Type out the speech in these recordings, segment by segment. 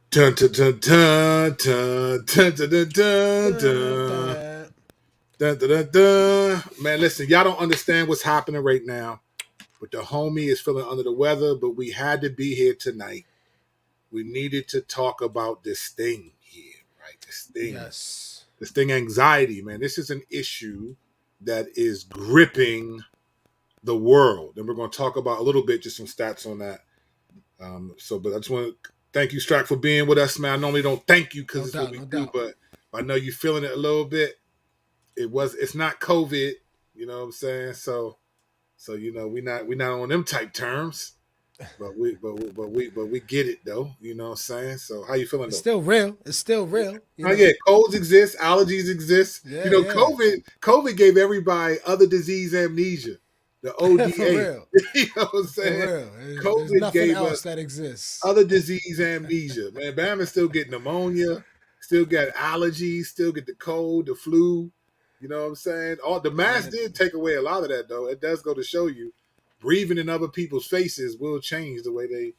Dun, dun, dun, dun, dun, dun, dun, dun, dun, Dun, dun. dun. Dun, dun, dun, dun. Man, listen, y'all don't understand what's happening right now, but the homie is feeling under the weather, but we had to be here tonight. We needed to talk about this thing here, right? Yes. This thing, anxiety, man. This is an issue that is gripping the world. And we're going to talk about a little bit, just some stats on that. But I just want to thank you, Strack, for being with us, man. I normally don't thank you because No it's what doubt, we no do, doubt. but I know you're feeling it a little bit. It's not COVID, you know what I'm saying? So we're not on them type terms, but we get it though, you know what I'm saying? So how you feeling It's though? still real. It's still real, you Oh know? yeah, colds exist, allergies exist. Yeah, yeah. COVID gave everybody other disease amnesia, the For ODA. real. You know what I'm For saying? real. There's COVID nothing gave else us that exists. other disease amnesia. Man, Bama's still getting pneumonia, still got allergies, still get the cold, the flu. You know what I'm saying? All the mask Man. did take away a lot of that though. It does go to show you breathing in other people's faces will change the way they,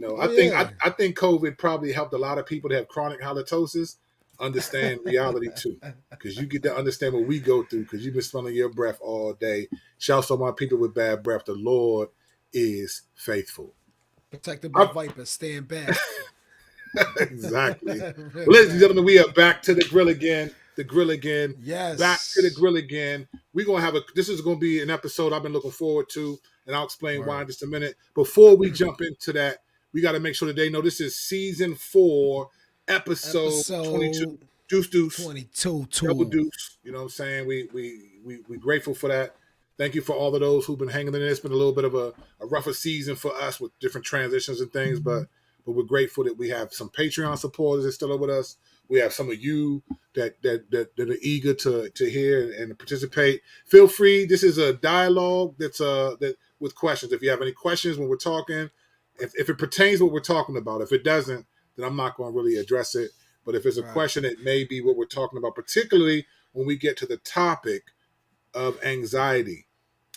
Oh, I think yeah. I think COVID probably helped a lot of people that have chronic halitosis understand reality too. Because you get to understand what we go through because you've been smelling your breath all day. Shouts to my people with bad breath. The Lord is faithful. Protected by I, vipers. Stand back. exactly. Real Well, ladies and talk. gentlemen, we are back to the grill again. The grill again. Back to the Yes. grill again. We're gonna have a. This is gonna be an episode I've been looking forward to, and I'll explain why Word. in just a minute. Before we jump into that, we got to make sure that they know this is season 4, episode 22. Episode Deuce deuce, 22 double 2. deuce. You know what I'm saying? We grateful for that. Thank you for all of those who've been hanging in there. It's been a little bit of a rougher season for us with different transitions and things, but we're grateful that we have some Patreon supporters that still are with us. We have some of you that are eager to hear and participate. Feel free. This is a dialogue that with questions. If you have any questions when we're talking, if it pertains to what we're talking about, if it doesn't, then I'm not going to really address it. But if it's a Right. question, it may be what we're talking about, particularly when we get to the topic of anxiety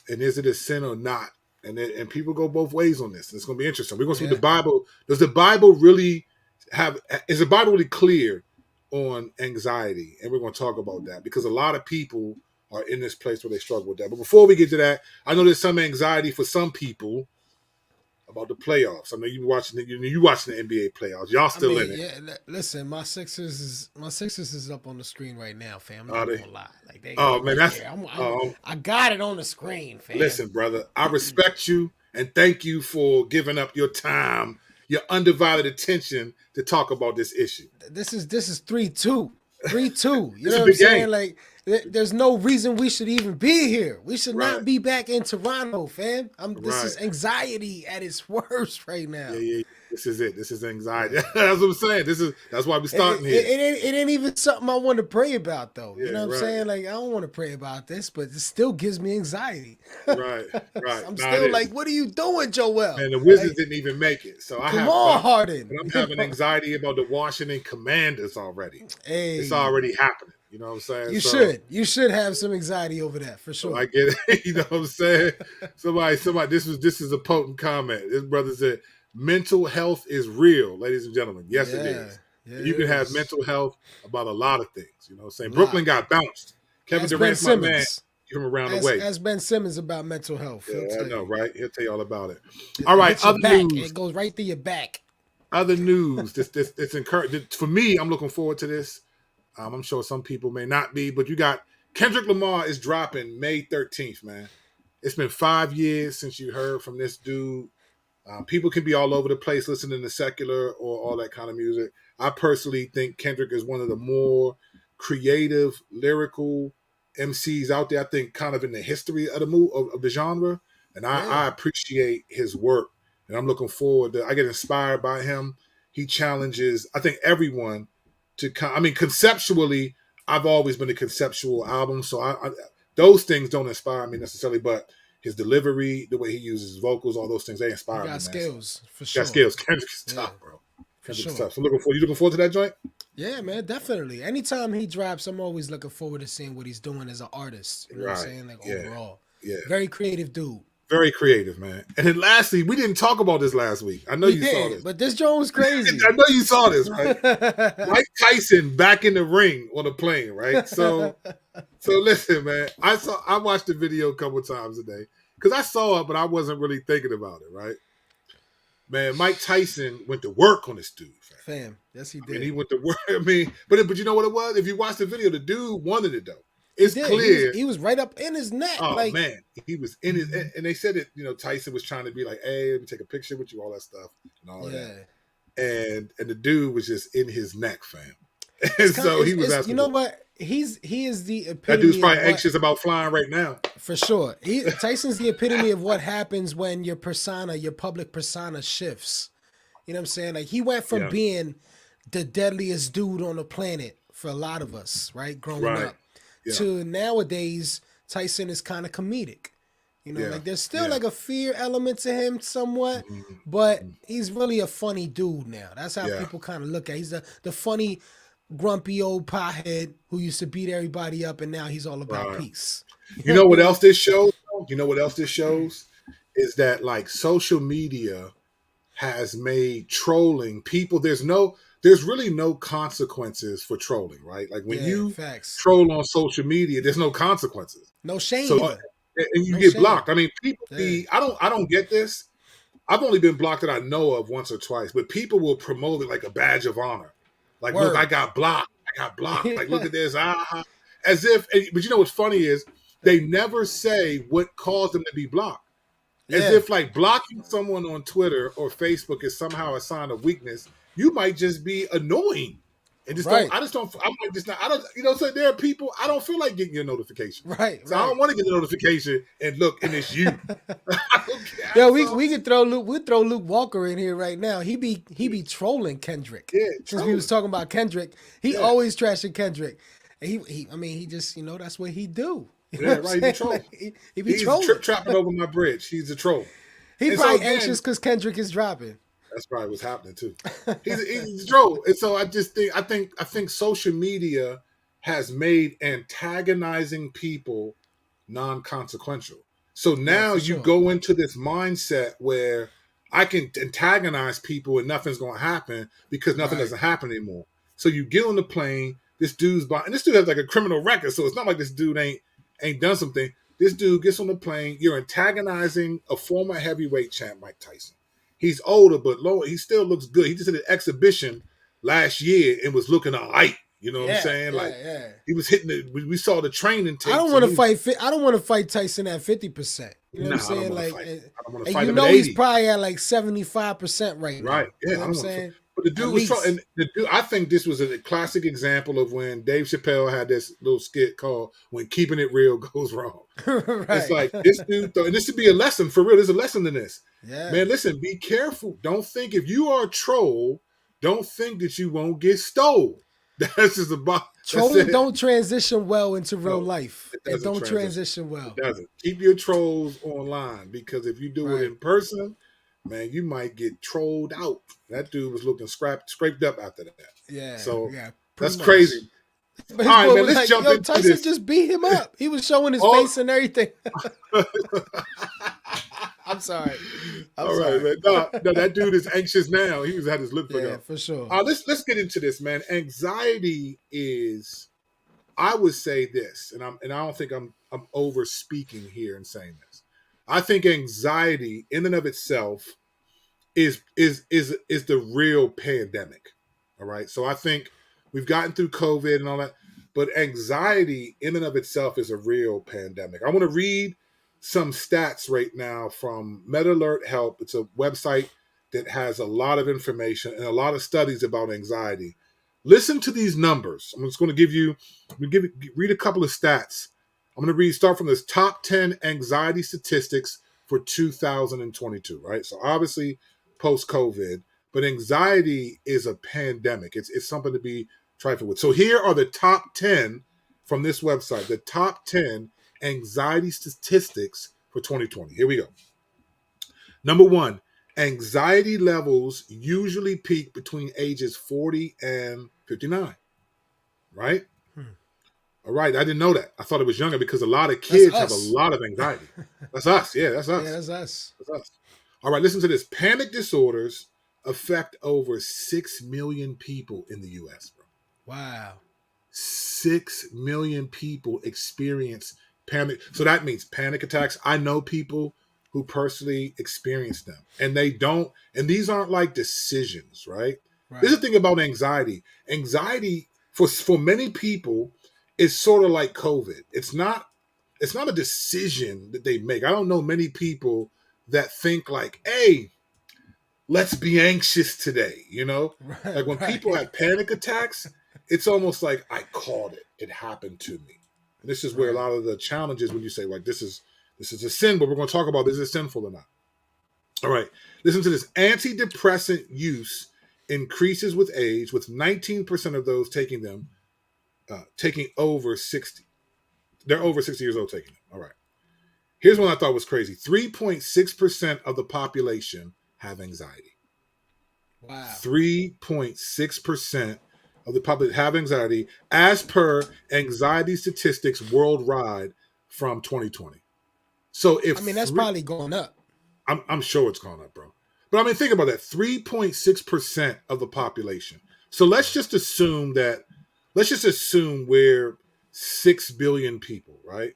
and is it a sin or not? And people go both ways on this. It's going to be interesting. We're going to see what Yeah. the Bible does. The Bible really have is the Bible really clear on anxiety? And we're going to talk about that because a lot of people are in this place where they struggle with that. But before we get to that, I know there's some anxiety for some people about the playoffs. I know you watching the NBA playoffs. Y'all I still mean, in it? yeah. Listen, my Sixers is up on the screen right now, fam. I'm Are not they? gonna lie. Like they Oh man, right that's there. um, I got it on the screen, fam. listen, brother, I respect you and thank you for giving up your time, your undivided attention to talk about this issue. This is 3-2. 3-2. You It's know a what I'm big game. saying? Like there's no reason we should even be here. We should Right, not be back in Toronto, fam. This right. is anxiety at its worst right Yeah, now. yeah. This is it. This is anxiety. Yeah. That's what I'm saying. That's why we're It, it, starting here. it ain't even something I want to pray about though. You Yeah, know what I'm right, saying? Like I don't want to pray about this, but it still gives me anxiety. right, right. I'm Nah, it still is. like, what are you doing, Joel? Man, the Wizards Like, didn't even make it. So I come have, but on, Harden. I'm You having know? anxiety about the Washington Commanders already. It's Hey, already happening. You know what I'm saying? you should. You should have some anxiety over that for So I sure. get it. You know what I'm saying? Somebody. This is a potent comment. This brother said, "Mental health is real, ladies and gentlemen. Yes, it Yeah. is. Yeah, And it you can have is. mental health about a lot of things. You know what I'm A saying? Brooklyn lot. got bounced. Kevin As Ben Durant's my man. Simmons. From around the As way. as Ben Simmons about mental health. He'll Yeah, I tell know, you. right? He'll tell you all about it. All It right, hits your back. It goes right through your back. other news. This encouraging for me. I'm looking forward to this. I'm sure some people may not be, but you got Kendrick Lamar is dropping May 13th, man. It's been 5 years since you heard from this dude. People can be all over the place listening to secular or all that kind of music. I personally think Kendrick is one of the more creative, lyrical MCs out there. I think kind of in the history of of the genre, and I Yeah. appreciate his work. And I'm looking forward to. I get inspired by him. He challenges. I think everyone to. I mean, conceptually, I've always been a conceptual album, so those things don't inspire me necessarily, but his delivery, the way he uses his vocals, all those things, they He inspire me, got man. So skills for got sure. skills. Kendrick is Yeah, tough, bro. for Kendrick is sure. tough. So you looking forward to that joint? Yeah, man, definitely. Anytime he drops, I'm always looking forward to seeing what he's doing as an artist. You know what I'm Right. saying? Like Yeah. overall. Yeah. Very creative dude. Very creative, man. And then lastly, we didn't talk about this last week. I know We you saw did, this. but this joint was crazy. I know you saw this, right? Mike Tyson back in the ring on a plane, right? So listen, man. I watched the video a couple times a day because I saw it, but I wasn't really thinking about it, right? Man, Mike Tyson went to work on this dude, Fam. Yes, he did. And he went to work. I mean, but you know what it was? If you watch the video, the dude wanted it though. He It's did. clear. He was right up in his neck. Oh like, man, he was in his, and they said that Tyson was trying to be like, "Hey, let me take a picture with you," all that stuff, and all that. And the dude was just in his neck, fam. And so he was asking. You know what? He is the epitome. That dude's probably anxious about flying right now. For sure. Tyson's the epitome of what happens when your public persona shifts. You know what I'm saying? Like he went from being the deadliest dude on the planet for a lot of us, right? Growing up. Yeah. To nowadays, Tyson is kind of comedic. Like there's still like a fear element to him somewhat, but he's really a funny dude now. That's how people kind of look at. He's the funny, grumpy old pothead who used to beat everybody up, and now he's all about peace. You know what else this shows? You know what else this shows is that like social media has made trolling people. There's really no consequences for trolling, right? Like when you troll on social media, there's no consequences. No shame. So, and you get blocked. I mean, people I don't get this. I've only been blocked that I know of once or twice, but people will promote it like a badge of honor. Like, look, I got blocked. Like, look at this. As if, but you know what's funny is they never say what caused them to be blocked. As if like blocking someone on Twitter or Facebook is somehow a sign of weakness. You might just be annoying. And just so there are people, I don't feel like getting your notification. Right. So I don't want to get the notification and look, and it's you. We could throw Luke Walker in here right now. He be trolling Kendrick. Yeah. Since we was talking about Kendrick, he always trashing Kendrick. And he just, that's what he do. Yeah, right. He's a troll. He's trolling. Trapping over my bridge. He's a troll. He's probably anxious because Kendrick is dropping. That's probably what's happening too. He's a troll, and so I think social media has made antagonizing people non-consequential. So now you go into this mindset where I can antagonize people and nothing's going to happen because nothing doesn't happen anymore. So you get on the plane. This dude has like a criminal record, so it's not like this dude ain't done something. This dude gets on the plane. You're antagonizing a former heavyweight champ, Mike Tyson. He's older, but lower. He still looks good. He just did an exhibition last year and was looking all right. You know what I'm saying? He was hitting we saw the training tape. I don't want to fight Tyson at 50%. You know what I'm saying? I don't want to fight him at 80. He's probably at like 75% right now. Right. Yeah. You know what I'm saying? But the dude was trying, and the dude, I think this was a classic example of when Dave Chappelle had this little skit called "When Keeping It Real Goes Wrong." Right. It's like this dude, and this should be a lesson for real. There's a lesson in this. Yeah. Man, listen, be careful. Don't think if you are a troll, don't think that you won't get stole. That's just about trolling. Don't transition well into real life. It don't transition well. It doesn't. Keep your trolls online because if you do it in person, man, you might get trolled out. That dude was looking scraped up after that. Yeah. So that's crazy. But all right, man, let's jump into Tyson this. Just beat him up. He was showing his face and everything. I'm sorry. All right, man. No, that dude is anxious now. He had his lip put up. For sure. Let's get into this, man. Anxiety is, I would say this, and I don't think I'm over speaking here in saying this. I think anxiety in and of itself is the real pandemic. All right. So I think we've gotten through COVID and all that, but anxiety in and of itself is a real pandemic. I want to read some stats right now from MedAlert Help. It's a website that has a lot of information and a lot of studies about anxiety. Listen to these numbers. I'm just going to read a couple of stats. I'm going to start from this top 10 anxiety statistics for 2022, right? So obviously post-COVID, but anxiety is a pandemic. It's something to be trifled with. So here are the top 10 from this website, the top 10 anxiety statistics for 2020. Here we go. Number 1, anxiety levels usually peak between ages 40 and 59, right? All right, I didn't know that. I thought it was younger because a lot of That's kids have a us. lot of anxiety. That's us. Yeah, that's Yeah, us. that's us. That's us. All right, listen to this. Panic disorders affect over 6 million people in the U.S., bro. Wow. 6 million people experience panic. So that means panic attacks. I know people who personally experience them, and they don't, and these aren't like decisions, right? This is Right. the thing about anxiety. Anxiety for many people is sort of like COVID. It's not a decision that they make. I don't know many people that think like, hey, let's be anxious today, you know? Right. Like when people Right. have panic attacks, it's almost like I called it. It happened to me. And this is where a Right. lot of the challenges when you say like this is a sin, but we're going to talk about is it sinful or not. All right. Listen to this. Antidepressant use increases with age, with 19% of those taking them taking over 60. They're over 60 years old taking them. All right. Here's one I thought was crazy. 3.6% of the population have anxiety. Wow. 3.6% of the public have anxiety, as per anxiety statistics worldwide from 2020. So if I mean, that's probably going up. I'm sure it's gone up, bro. But I mean, think about that 3.6% of the population. So let's just assume we're 6 billion people, right?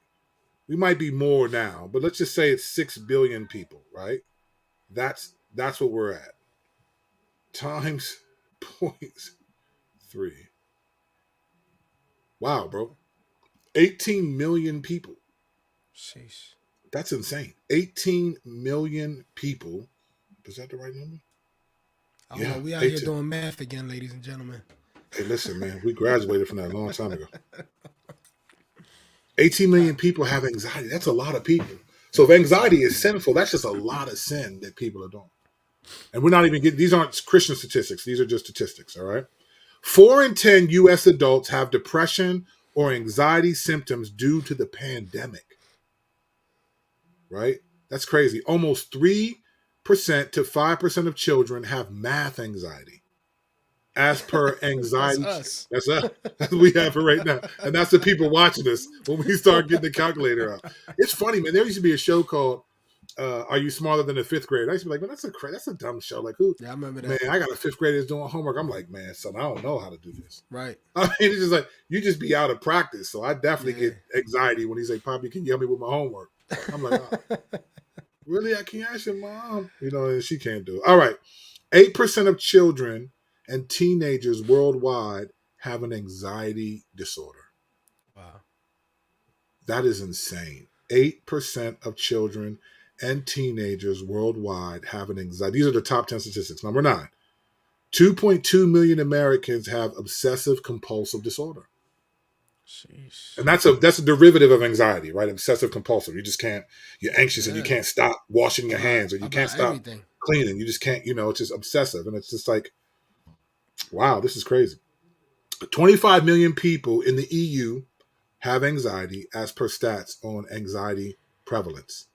We might be more now, but let's just say it's 6 billion people, right? That's what we're at. Times point 3. Wow, bro. 18 million people. Sheesh. That's insane. 18 million people. Is that the right number? I don't know. Yeah, We out here 18. doing math again, ladies and gentlemen. Hey, listen, man, we graduated from that a long time ago. 18 million Wow. people have anxiety. That's a lot of people. So if That's a lot anxiety of is people. sinful, that's just a lot of sin that people are doing. And we're not even getting, these aren't Christian statistics. These are just statistics, all right? 4 in 10 U.S. adults have depression or anxiety symptoms due to the pandemic, right? That's crazy. Almost 3% to 5% of children have math anxiety, as per That's anxiety. us. That's us. That's what we have it right now. And that's the people watching us when we start getting the calculator out. It's funny, man. There used to be a show called Are You Smarter Than a Fifth Grade? I used to be like, man, that's a dumb show. Like, who? Yeah, I remember Man, that. I got a fifth grader that's doing homework. I'm like, man, son, I don't know how to do this. Right. I mean, it's just like you just be out of practice. So I definitely Yeah. get anxiety when he's like, Poppy, can you help me with my homework? I'm like, oh, really? I can't ask your mom. And she can't do it. All right. 8% of children and teenagers worldwide have an anxiety disorder. Wow. That is insane. 8% of children and teenagers worldwide have an anxiety. These are the top 10 statistics. Number 9. 2.2 million Americans have obsessive compulsive disorder. Sheesh. And that's a derivative of anxiety, right? Obsessive compulsive. You're anxious and you Yeah. can't stop washing your About hands, or you can't about stop everything. cleaning. You just can't, it's just obsessive. And it's just like, wow, this is crazy. 25 million people in the EU have anxiety as per stats on anxiety prevalence.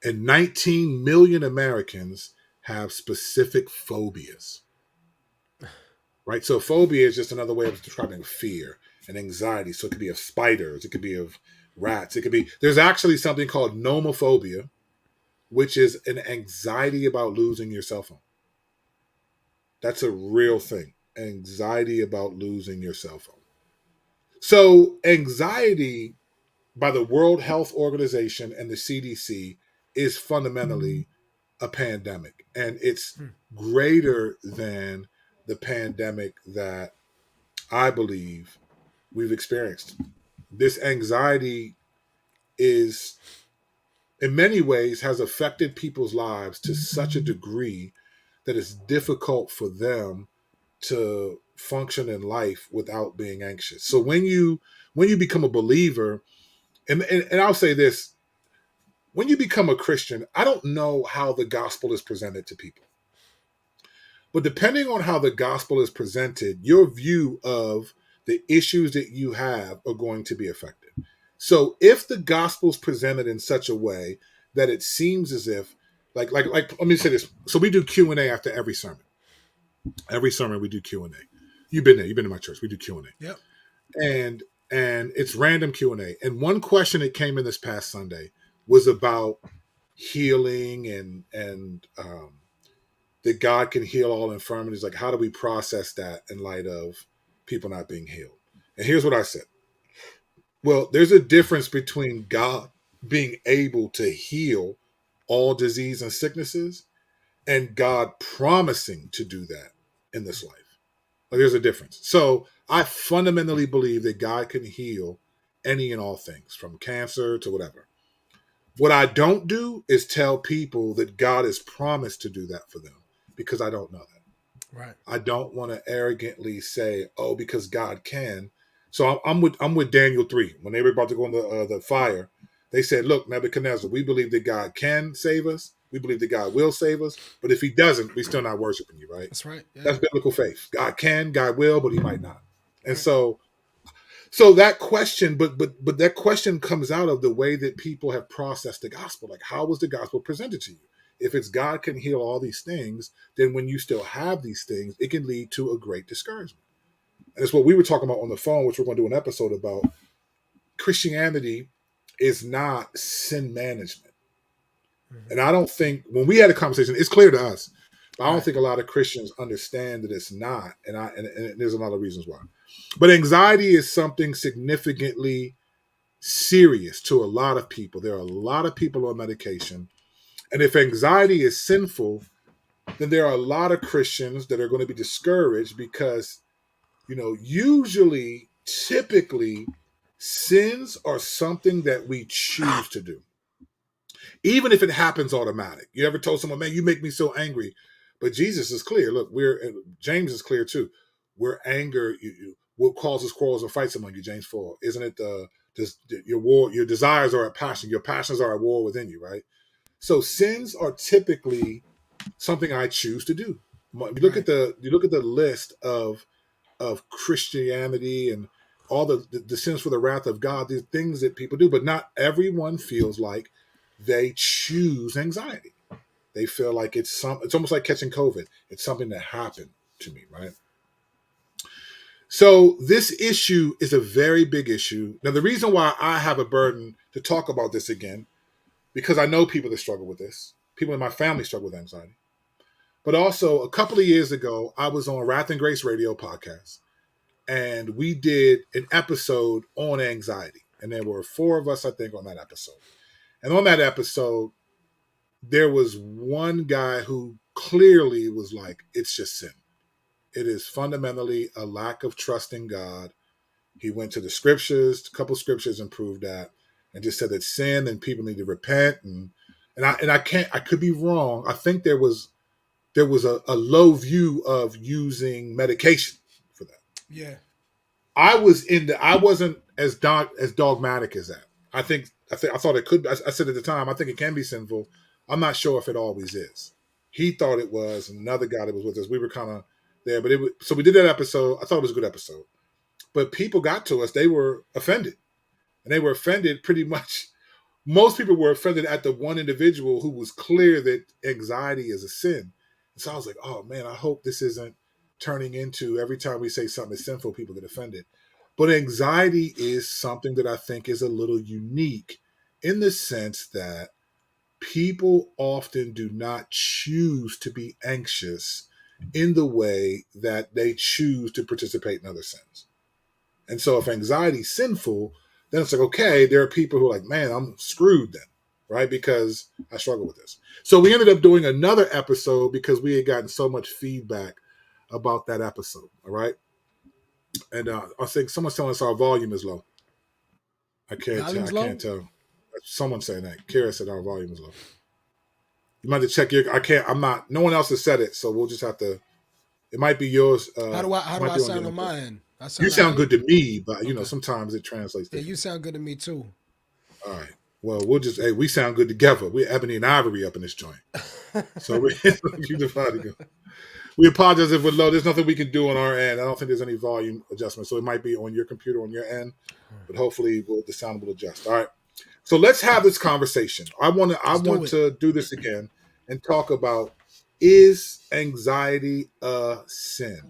And 19 million Americans have specific phobias, right? So phobia is just another way of describing fear and anxiety. So it could be of spiders, it could be of rats, there's actually something called nomophobia, which is an anxiety about losing your cell phone. That's a real thing. Anxiety about losing your cell phone. So anxiety by the World Health Organization and the CDC is fundamentally a pandemic, and it's Hmm. greater than the pandemic that I believe we've experienced. This anxiety is, in many ways, has affected people's lives to such a degree that it's difficult for them to function in life without being anxious. So when you become a believer, and I'll say this, when you become a Christian, I don't know how the gospel is presented to people. But depending on how the gospel is presented, your view of the issues that you have are going to be affected. So if the gospel is presented in such a way that it seems as if, like, let me say this. So we do Q&A after every sermon. Every sermon we do Q&A. You've been there. You've been in my church. We do Q&A. Yep. And and it's random Q&A. And one question that came in this past Sunday was about healing and that God can heal all infirmities. Like, how do we process that in light of people not being healed? And here's what I said. Well, there's a difference between God being able to heal all disease and sicknesses and God promising to do that in this life. Like, there's a difference. So I fundamentally believe that God can heal any and all things, from cancer to whatever. What I don't do is tell people that God has promised to do that for them, because I don't know that. Right. I don't want to arrogantly say, "Oh, because God can." So I'm with Daniel 3. When they were about to go in the fire, they said, "Look, Nebuchadnezzar, we believe that God can save us. We believe that God will save us. But if He doesn't, we're still not worshiping you, right?" That's right. Yeah. That's biblical faith. God can, God will, but He might not. And Right. so that question, but that question comes out of the way that people have processed the gospel. Like, how was the gospel presented to you? If it's God can heal all these things, then when you still have these things, it can lead to a great discouragement. And it's what we were talking about on the phone, which we're going to do an episode about. Christianity is not sin management. Mm-hmm. And I don't think, when we had a conversation, it's clear to us, but I don't Right. think a lot of Christians understand that it's not. And there's a lot of reasons why. But anxiety is something significantly serious to a lot of people. There are a lot of people on medication. And if anxiety is sinful, then there are a lot of Christians that are going to be discouraged because, usually, typically, sins are something that we choose to do, even if it happens automatic. You ever told someone, "Man, you make me so angry," but Jesus is clear. Look, James is clear too. We're anger. What causes quarrels and fights among you? James 4. Isn't it your war? Your desires are at passion. Your passions are at war within you, right? So sins are typically something I choose to do. You look Right. at the list of Christianity and all the sins for the wrath of God. These things that people do, but not everyone feels like they choose anxiety. They feel like it's almost like catching COVID. It's something that happened to me, right? So this issue is a very big issue. Now, the reason why I have a burden to talk about this again, because I know people that struggle with this. People in my family struggle with anxiety. But also, a couple of years ago, I was on Wrath and Grace Radio podcast, and we did an episode on anxiety. And there were 4 of us, I think, on that episode. And on that episode, there was one guy who clearly was like, it's just sin. It is fundamentally a lack of trust in God. He went to the scriptures, a couple scriptures, and proved that, and just said that sin and people need to repent. I could be wrong. I think there was a low view of using medication for that. Yeah. I wasn't as dogmatic as that. I thought it could. I said at the time, I think it can be sinful. I'm not sure if it always is. He thought it was, and another guy that was with us, we were kind of there. But so we did that episode. I thought it was a good episode. But people got to us. They were offended, and they were offended pretty much. Most people were offended at the one individual who was clear that anxiety is a sin. And so I was like, oh man, I hope this isn't turning into every time we say something is sinful, people get offended. But anxiety is something that I think is a little unique in the sense that people often do not choose to be anxious in the way that they choose to participate in other sins. And so if anxiety is sinful, then it's like, okay, there are people who are like, man, I'm screwed then, right? Because I struggle with this. So we ended up doing another episode because we had gotten so much feedback about that episode, all right? And I think someone's telling us our volume is low. I Volume's low. can't tell. Someone's saying that. Kara said our volume is low. You might have to check I'm not, no one else has said it, so we'll just have to, it might be yours. How do I sound on my end? I You sound sound all right? good to me, but Okay. sometimes it translates Yeah, different. you sound good to me too. All right. Well, we sound good together. We're ebony and ivory up in this joint. So we apologize if we're low. There's nothing we can do on our end. I don't think there's any volume adjustment. So it might be on your computer on your end, but hopefully the sound will adjust. All right. So let's have this conversation. I want to do this again and talk about, is anxiety a sin?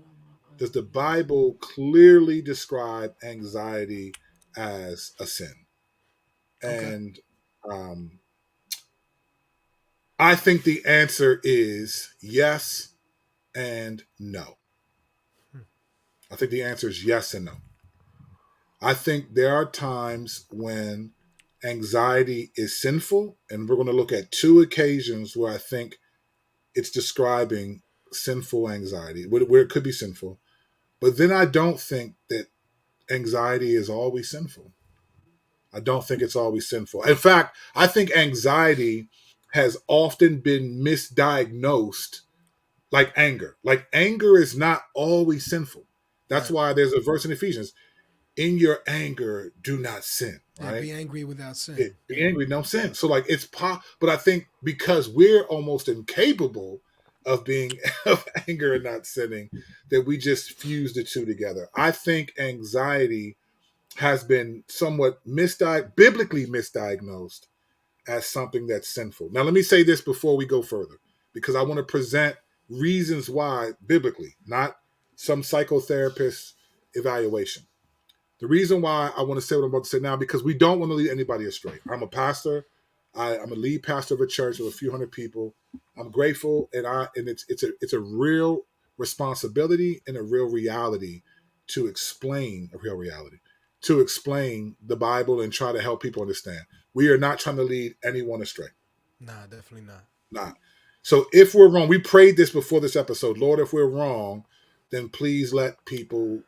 Does the Bible clearly describe anxiety as a sin? Okay. And I think the answer is yes and no. I think the answer is yes and no. I think there are times when anxiety is sinful, and we're going to look at two occasions where I think it's describing sinful anxiety, where it could be sinful. But then I don't think that anxiety is always sinful. I don't think it's always sinful. In fact, I think anxiety has often been misdiagnosed like anger. Like anger is not always sinful. That's Right. why there's a verse in Ephesians, in your anger, do not sin, Yeah. right? Be angry without sin. Be Yeah. angry, no sin. So like it's but I think because we're almost incapable of being of anger and not sinning, that we just fuse the two together. I think anxiety has been somewhat biblically misdiagnosed as something that's sinful. Now let me say this before we go further, because I want to present reasons why biblically, not some psychotherapist evaluation. The reason why I want to say what I'm about to say now, because we don't want to lead anybody astray. I'm a pastor. I'm a lead pastor of a church of a few hundred people. I'm grateful, and it's a real responsibility and a real reality to explain to explain the Bible and try to help people understand. We are not trying to lead anyone astray. Nah, definitely not. Not. So if we're wrong, we prayed this before this episode. Lord, if we're wrong, then please let people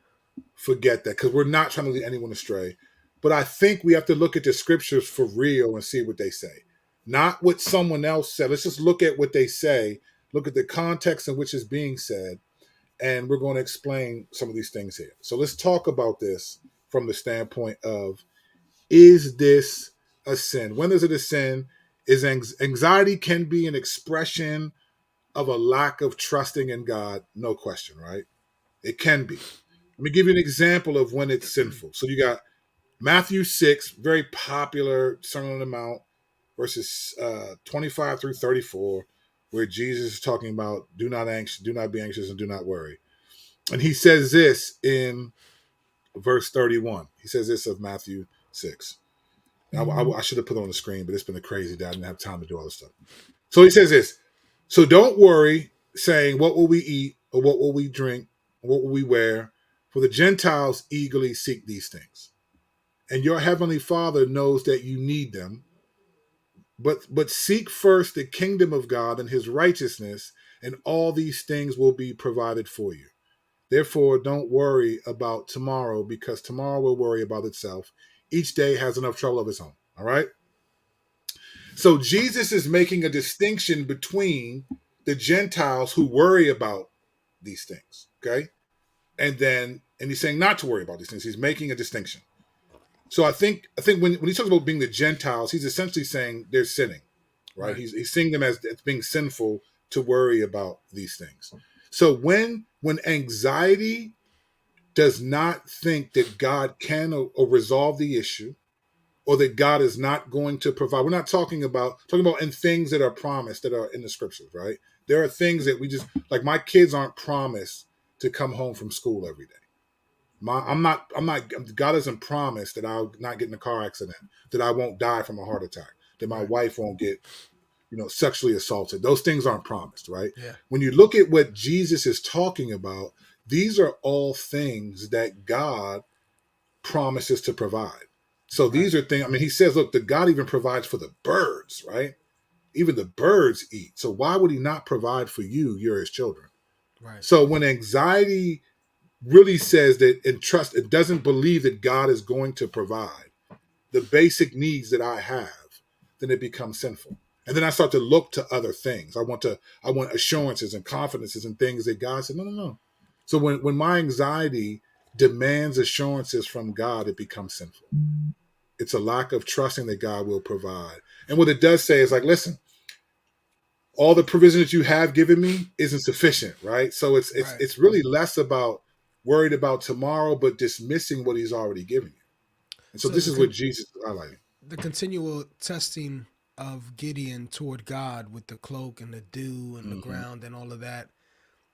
forget that, because we're not trying to lead anyone astray. But I think we have to look at the scriptures for real and see what they say, not what someone else said. Let's just look at what they say, look at the context in which it's being said, and we're going to explain some of these things here. So let's talk about this from the standpoint of, is this a sin? When is it a sin? Is anxiety can be an expression of a lack of trusting in God? No question, right? It can be. Let me give you an example of when it's sinful. So you got Matthew 6, very popular Sermon on the Mount, verses 25 through 34, where Jesus is talking about do not be anxious, and do not worry. And he says this in verse 31. He says this of Matthew 6. I should have put it on the screen, but it's been a crazy day. I didn't have time to do all this stuff. So he says this. So don't worry, saying, what will we eat, or what will we drink, or what will we wear? For the Gentiles eagerly seek these things. And your heavenly Father knows that you need them. But seek first the kingdom of God and his righteousness, and all these things will be provided for you. Therefore, don't worry about tomorrow, because tomorrow will worry about itself. Each day has enough trouble of its own. All right? So Jesus is making a distinction between the Gentiles who worry about these things, okay? And he's saying not to worry about these things. He's making a distinction. So I think when he talks about being the Gentiles, he's essentially saying they're sinning, right? Right. He's seeing them as being sinful to worry about these things. So when anxiety does not think that God can or resolve the issue, or that God is not going to provide. We're not talking about in things that are promised, that are in the scriptures, right? There are things that we just, like, my kids aren't promised to come home from school every day. God doesn't promise that I'll not get in a car accident, that I won't die from a heart attack, that my Right. wife won't get, sexually assaulted. Those things aren't promised, right? Yeah. When you look at what Jesus is talking about, these are all things that God promises to provide. So Right. these are things, I mean, he says, look, the God even provides for the birds, right? Even the birds eat. So why would he not provide for you? You're his children. Right. So when anxiety really says that, and trust, it doesn't believe that God is going to provide the basic needs that I have, then it becomes sinful. And then I start to look to other things. I want assurances and confidences and things that God said, no, no, no. So when my anxiety demands assurances from God, it becomes sinful. It's a lack of trusting that God will provide. And what it does say is like, listen, all the provision that you have given me isn't sufficient, right? So Right. it's really less about worried about tomorrow, but dismissing what he's already given you. And so So this is what Jesus is highlighting. the continual testing of Gideon toward God with the cloak and the dew and the Mm-hmm. ground and all of that.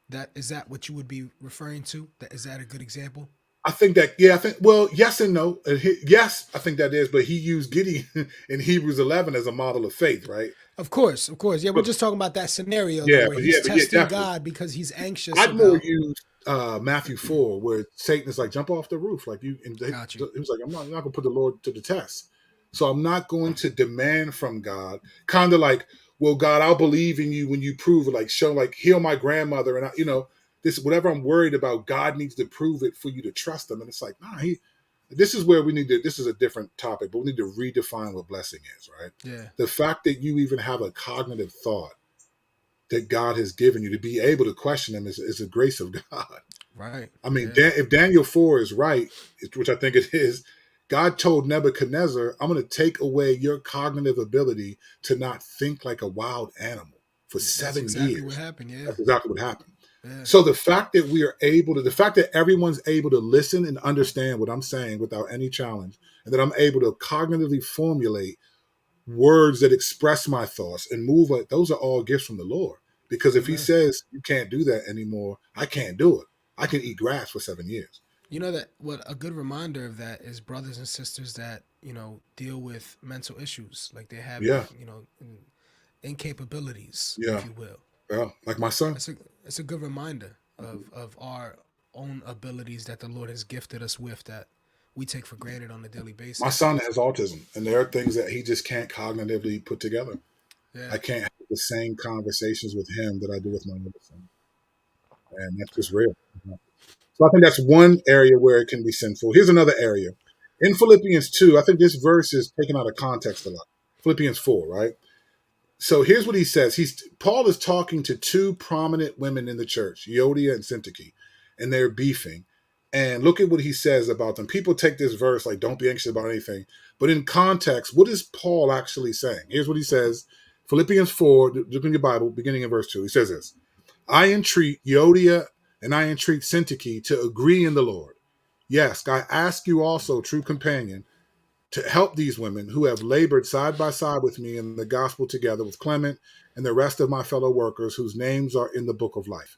That is that what you would be referring to? That is that a good example? I think that, yeah, I think, well, yes and no. Yes, I think that is, but he used Gideon in Hebrews 11 as a model of faith, right? Of course, of course. Yeah, we're But just talking about that scenario though, yeah, where he's but yeah, testing definitely. God because he's anxious I'd more about. use Matthew 4, where Satan is like, jump off the roof. Like you, and Got you. he was like, I'm not going to put the Lord to the test. So I'm not going to demand from God, kind of like, well, God, I'll believe in you when you prove it, like show, like heal my grandmother. And this, whatever I'm worried about, God needs to prove it for you to trust him. And it's like, nah, this is where we need to, this is a different topic, but we need to redefine what blessing is, right? Yeah. The fact that you even have a cognitive thought that God has given you to be able to question him is a grace of God. Right. I mean, Yeah. if Daniel 4 is right, which I think it is, God told Nebuchadnezzar, I'm going to take away your cognitive ability to not think like a wild animal for That's 7 exactly what years. happened. Yeah. That's exactly what happened. Yeah. So the fact that we are able to, the fact that everyone's able to listen and understand what I'm saying without any challenge, and that I'm able to cognitively formulate words that express my thoughts and move like, those are all gifts from the Lord. Because if he Amen. says you can't do that anymore, I can't do it. I can eat grass for 7 years. You know that what a good reminder of that is brothers and sisters that deal with mental issues, like they have Yeah, incapabilities, yeah, if you will. yeah. Like my son. It's a good reminder of our own abilities that the Lord has gifted us with that we take for granted on a daily My basis. son has autism, and there are things that he just can't cognitively put together. Yeah. I can't have the same conversations with him that I do with my other son, and that's just real. So I think that's one area where it can be sinful. Here's another area. In Philippians 2, I think this verse is taken out of context a lot. Philippians 4, right? So here's what he says. Paul is talking to two prominent women in the church, Euodia and Syntyche, and they're beefing. And look at what he says about them. People take this verse like, don't be anxious about anything. But in context, what is Paul actually saying? Here's what he says. Philippians 4, look in your Bible, beginning in verse 2. He says this: I entreat Euodia and I entreat Syntyche to agree in the Lord. Yes, I ask you also, true companion, to help these women who have labored side by side with me in the gospel together with Clement and the rest of my fellow workers whose names are in the book of life.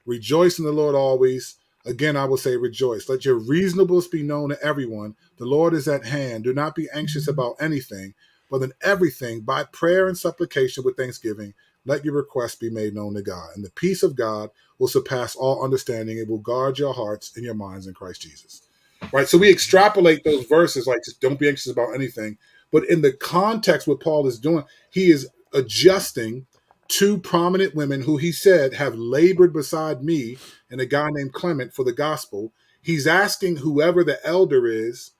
Rejoice in the Lord always. Again, I will say rejoice. Let your reasonableness be known to everyone. The Lord is at hand. Do not be anxious about anything, but in everything, by prayer and supplication with thanksgiving, let your requests be made known to God. And the peace of God will surpass all understanding. It will guard your hearts and your minds in Christ Jesus. Right? So we extrapolate those verses like just don't be anxious about anything. But in the context, what Paul is doing, he is adjusting two prominent women who he said have labored beside me and a guy named Clement for the gospel. He's asking whoever the elder is,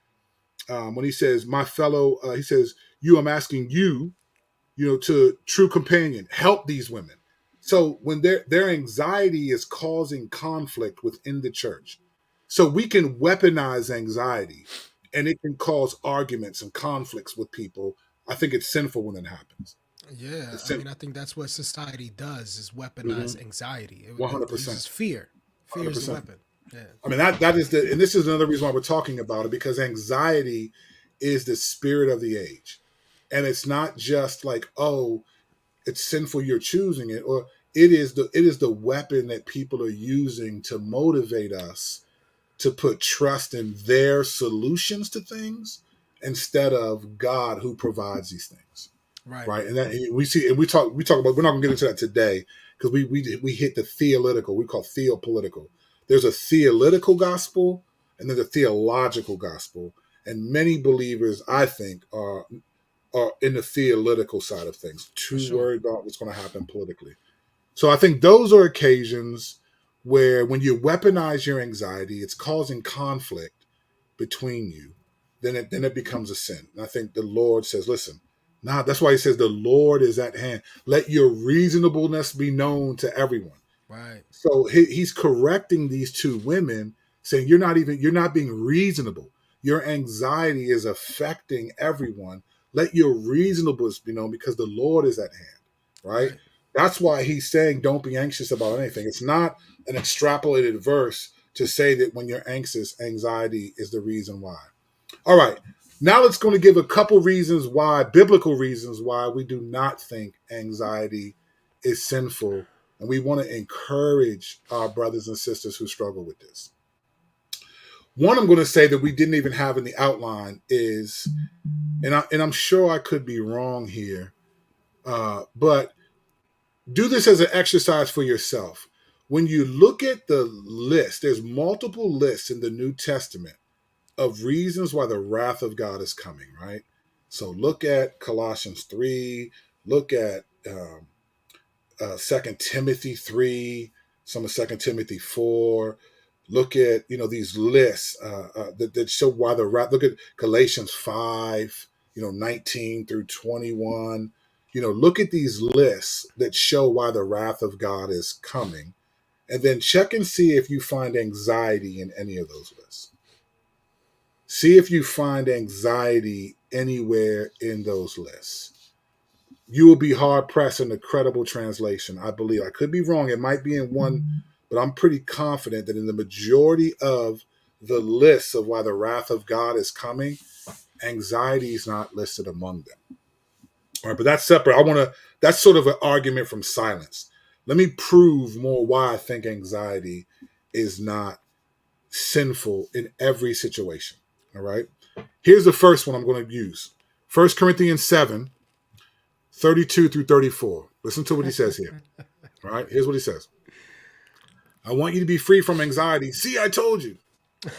when he says, my fellow, he says, I'm asking you, to true companion, help these women. So when their anxiety is causing conflict within the church, so we can weaponize anxiety and it can cause arguments and conflicts with people. I think it's sinful when it happens. Yeah, It's I mean, sinful. I think that's what society does is Mm-hmm. weaponize anxiety. It 100%. uses fear. Fear is the 100%. weapon. Yeah. I mean, that is and this is another reason why we're talking about it, because anxiety is the spirit of the age. And it's not just like, oh, it's sinful, you're choosing it, or it is the weapon that people are using to motivate us to put trust in their solutions to things instead of God who provides these things. Right. Right. And that we see, and we talk about, we're not gonna get into that today because we hit the theological, we call theopolitical. There's a theological gospel and there's a theological gospel. And many believers, I think, are in the theological side of things, For too sure. worried about what's going to happen politically. So I think those are occasions where when you weaponize your anxiety, it's causing conflict between you, then it becomes a sin. And I think the Lord says, listen, nah, that's why he says the Lord is at hand. Let your reasonableness be known to everyone. Right. So he's correcting these two women, saying you're not being reasonable. Your anxiety is affecting everyone. Let your reasonableness be known because the Lord is at hand. Right? Right. That's why he's saying don't be anxious about anything. It's not an extrapolated verse to say that when you're anxious, anxiety is the reason why. All right. Now let's going to give a couple reasons why, biblical reasons why we do not think anxiety is sinful. And we want to encourage our brothers and sisters who struggle with this. One I'm going to say that we didn't even have in the outline is, and I'm sure I could be wrong here, but do this as an exercise for yourself. When you look at the list, there's multiple lists in the New Testament of reasons why the wrath of God is coming, right? So look at Colossians 3, look at 2 Timothy 3, some of 2 Timothy 4. Look at, these lists that show why the wrath. Look at Galatians 5, 19 through 21. Look at these lists that show why the wrath of God is coming. And then check and see if you find anxiety in any of those lists. See if you find anxiety anywhere in those lists. You will be hard pressed in the Credible Translation, I believe. I could be wrong. It might be in one, but I'm pretty confident that in the majority of the lists of why the wrath of God is coming, anxiety is not listed among them. All right, but that's separate. That's sort of an argument from silence. Let me prove more why I think anxiety is not sinful in every situation. All right. Here's the first one I'm going to use. 1 Corinthians 7, 32 through 34. Listen to what he says here. All right. Here's what he says. I want you to be free from anxiety. See, I told you.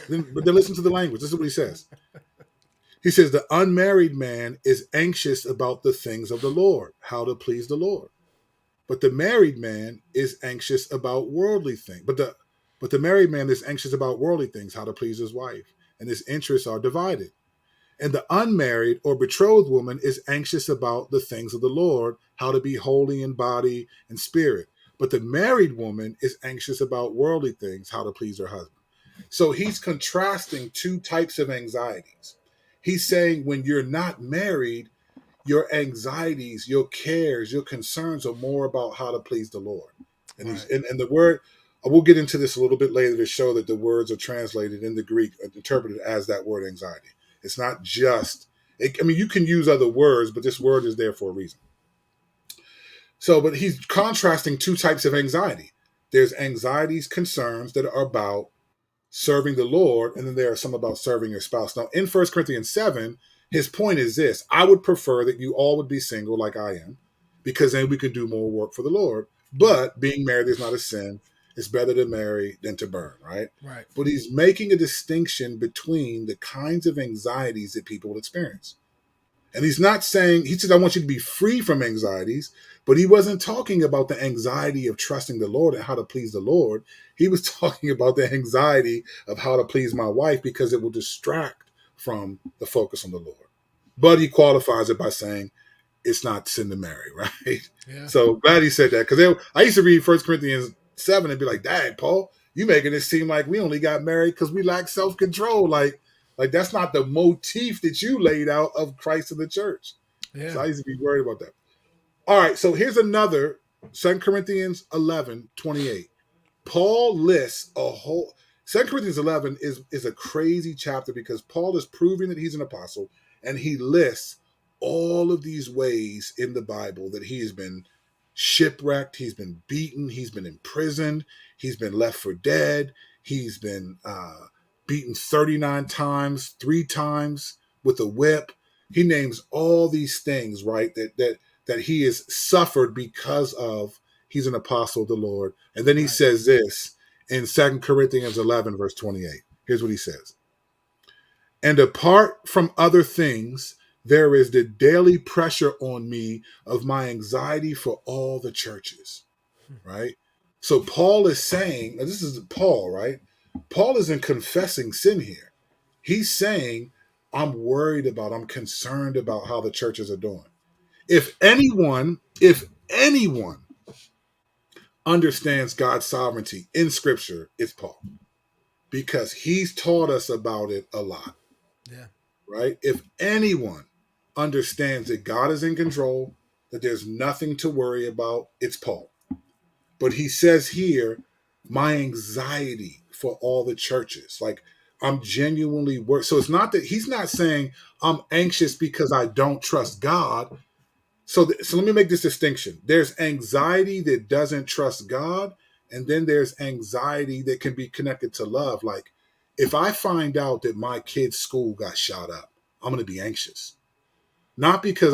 But then listen to the language. This is what he says. He says, the unmarried man is anxious about the things of the Lord, how to please the Lord. But the married man is anxious about worldly things. But the married man is anxious about worldly things, how to please his wife. And his interests are divided. And the unmarried or betrothed woman is anxious about the things of the Lord, how to be holy in body and spirit. But the married woman is anxious about worldly things, how to please her husband. So he's contrasting two types of anxieties. He's saying when you're not married, your anxieties, your cares, your concerns are more about how to please the Lord. And Right. and the word, we'll get into this a little bit later to show that the words are translated in the Greek, interpreted as that word anxiety. It's not just, you can use other words, but this word is there for a reason. So, but he's contrasting two types of anxiety. There's anxieties, concerns that are about serving the Lord, and then there are some about serving your spouse. Now, in 1 Corinthians 7, his point is this: I would prefer that you all would be single like I am, because then we could do more work for the Lord. But being married is not a sin. It's better to marry than to burn, right? Right. But he's making a distinction between the kinds of anxieties that people will experience. And he's not saying, he says, I want you to be free from anxieties, but he wasn't talking about the anxiety of trusting the Lord and how to please the Lord. He was talking about the anxiety of how to please my wife, because it will distract from the focus on the Lord. But he qualifies it by saying it's not sin to marry, right? Yeah. So glad he said that, because I used to read 1 Corinthians 7 and be like, dang, Paul, you making it seem like we only got married because we lack self-control. Like that's not the motif that you laid out of Christ and the church. Yeah. So I used to be worried about that. All right, so here's another 2 Corinthians 11, 28. Paul lists a whole 2 Corinthians 11 is a crazy chapter, because Paul is proving that he's an apostle, and he lists all of these ways in the Bible that he has been shipwrecked, he's been beaten, he's been imprisoned, he's been left for dead, he's been beaten 39 times, 3 times with a whip. He names all these things, right, that he has suffered because of he's an apostle of the Lord. And then he says this in 2 Corinthians 11, verse 28. Here's what he says. And apart from other things, there is the daily pressure on me of my anxiety for all the churches, right? So Paul is saying, and this is Paul, right? Paul isn't confessing sin here. He's saying, I'm worried about, I'm concerned about how the churches are doing. If anyone understands God's sovereignty in Scripture, it's Paul, because he's taught us about it a lot. Yeah. Right? If anyone understands that God is in control, that there's nothing to worry about, it's Paul. But he says here, my anxiety for all the churches, like I'm genuinely worried. So it's not that he's not saying I'm anxious because I don't trust God. So let me make this distinction. There's anxiety that doesn't trust God, and then there's anxiety that can be connected to love. Like If I find out that my kid's school got shot up, I'm going to be anxious. Not because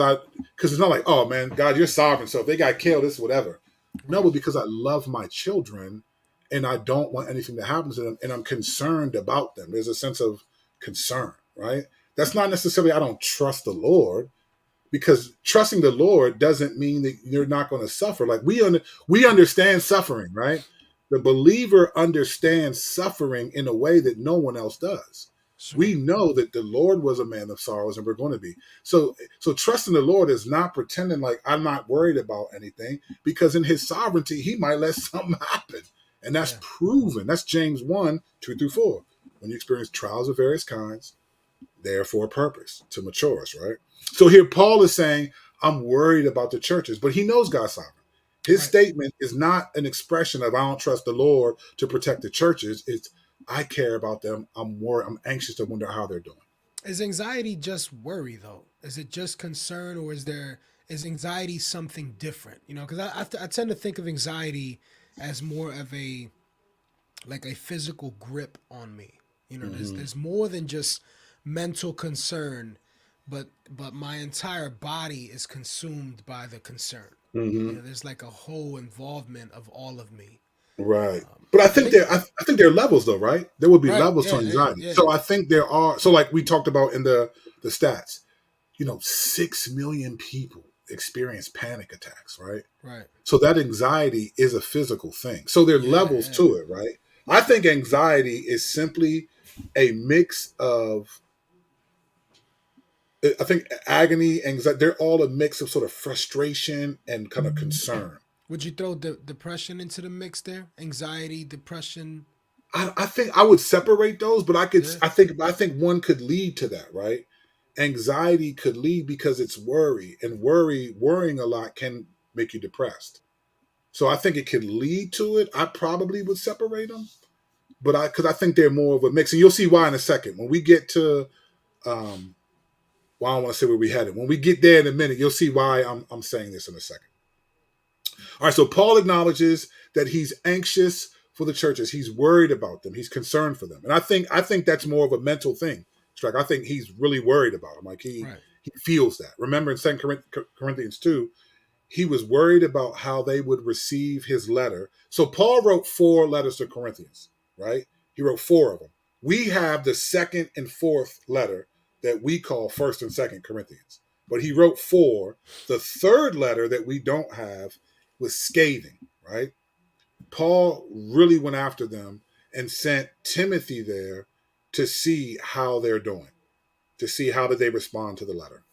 it's not like, oh man, God, you're sovereign. So if they got killed, it's whatever. No, Right. but because I love my children and I don't want anything to happen to them and I'm concerned about them. There's a sense of concern, right? That's not necessarily I don't trust the Lord, because trusting the Lord doesn't mean that you're not going to suffer. Like we understand suffering, right? The believer understands suffering in a way that no one else does. Sure. We know that the Lord was a man of sorrows, and we're going to be. So trusting the Lord is not pretending like I'm not worried about anything, because in His sovereignty, He might let something happen, and that's Yeah. proven. That's James 1:2-4. When you experience trials of various kinds, there for a purpose, to mature us, right? So here Paul is saying, I'm worried about the churches, but he knows God's sovereign. His Right. statement is not an expression of I don't trust the Lord to protect the churches. It's I care about them. I'm worried. I'm anxious to wonder how they're doing. Is anxiety just worry though? Is it just concern, or is anxiety something different? You know, because I tend to think of anxiety as more of a like a physical grip on me. You know, Mm-hmm. there's more than just mental concern, but my entire body is consumed by the concern. You Mm-hmm. know, there's like a whole involvement of all of me. Right. But I I think think I think there are levels though, right? There would be right, levels to yeah, anxiety. yeah, So I think there are. So like we talked about in the stats, 6 million people experience panic attacks, right? right, So that anxiety is a physical thing. So there are yeah, levels yeah. to it, right? I think anxiety is simply a mix of, I think agony, anxiety, they're all a mix of sort of frustration and kind of concern. Would you throw depression into the mix there? Anxiety, depression. I think I would separate those, but Yeah, I think one could lead to that, right? Anxiety could lead because it's worry, and worrying a lot can make you depressed. So I think it could lead to it. I probably would separate them, but because I think they're more of a mix, and you'll see why in a second when we get to. Well, I don't want to say where we headed. When we get there in a minute, you'll see why I'm saying this in a second. All right, so Paul acknowledges that he's anxious for the churches. He's worried about them. He's concerned for them, and I think that's more of a mental thing. Strike. I think he's really worried about them. Like right. he feels that. Remember in Second Corinthians 2, he was worried about how they would receive his letter. So Paul wrote 4 letters to Corinthians, right? He wrote 4 of them. We have the second and fourth letter that we call First and Second Corinthians, but he wrote 4. The third letter that we don't have was scathing, right? Paul really went after them and sent Timothy there to see how they're doing, to see how did they respond to the letter.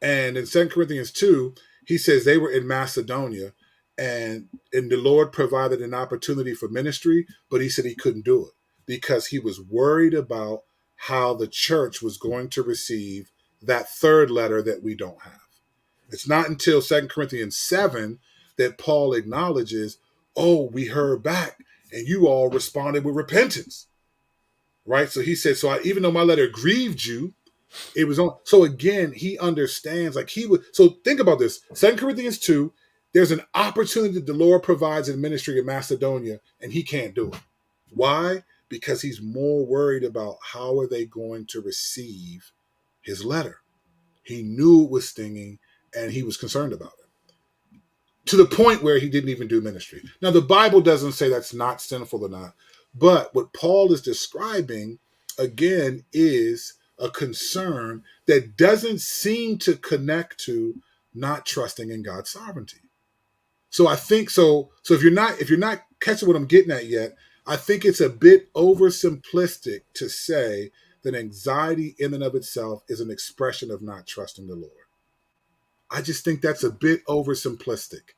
And in Second Corinthians 2, he says they were in Macedonia and the Lord provided an opportunity for ministry, but he said he couldn't do it because he was worried about how the church was going to receive that third letter that we don't have. It's not until Second Corinthians 7 that Paul acknowledges, oh, we heard back and you all responded with repentance. Right? So he said, even though my letter grieved you, it was on. So again, he understands, like he would. So think about this. 2 Corinthians 2, there's an opportunity that the Lord provides in ministry in Macedonia, and he can't do it. Why? Because he's more worried about how are they going to receive his letter. He knew it was stinging, and he was concerned about it to the point where he didn't even do ministry. Now, the Bible doesn't say that's not sinful or not, but what Paul is describing, again, is a concern that doesn't seem to connect to not trusting in God's sovereignty. So I think so. So if you're not catching what I'm getting at yet, I think it's a bit oversimplistic to say that anxiety in and of itself is an expression of not trusting the Lord. I just think that's a bit oversimplistic.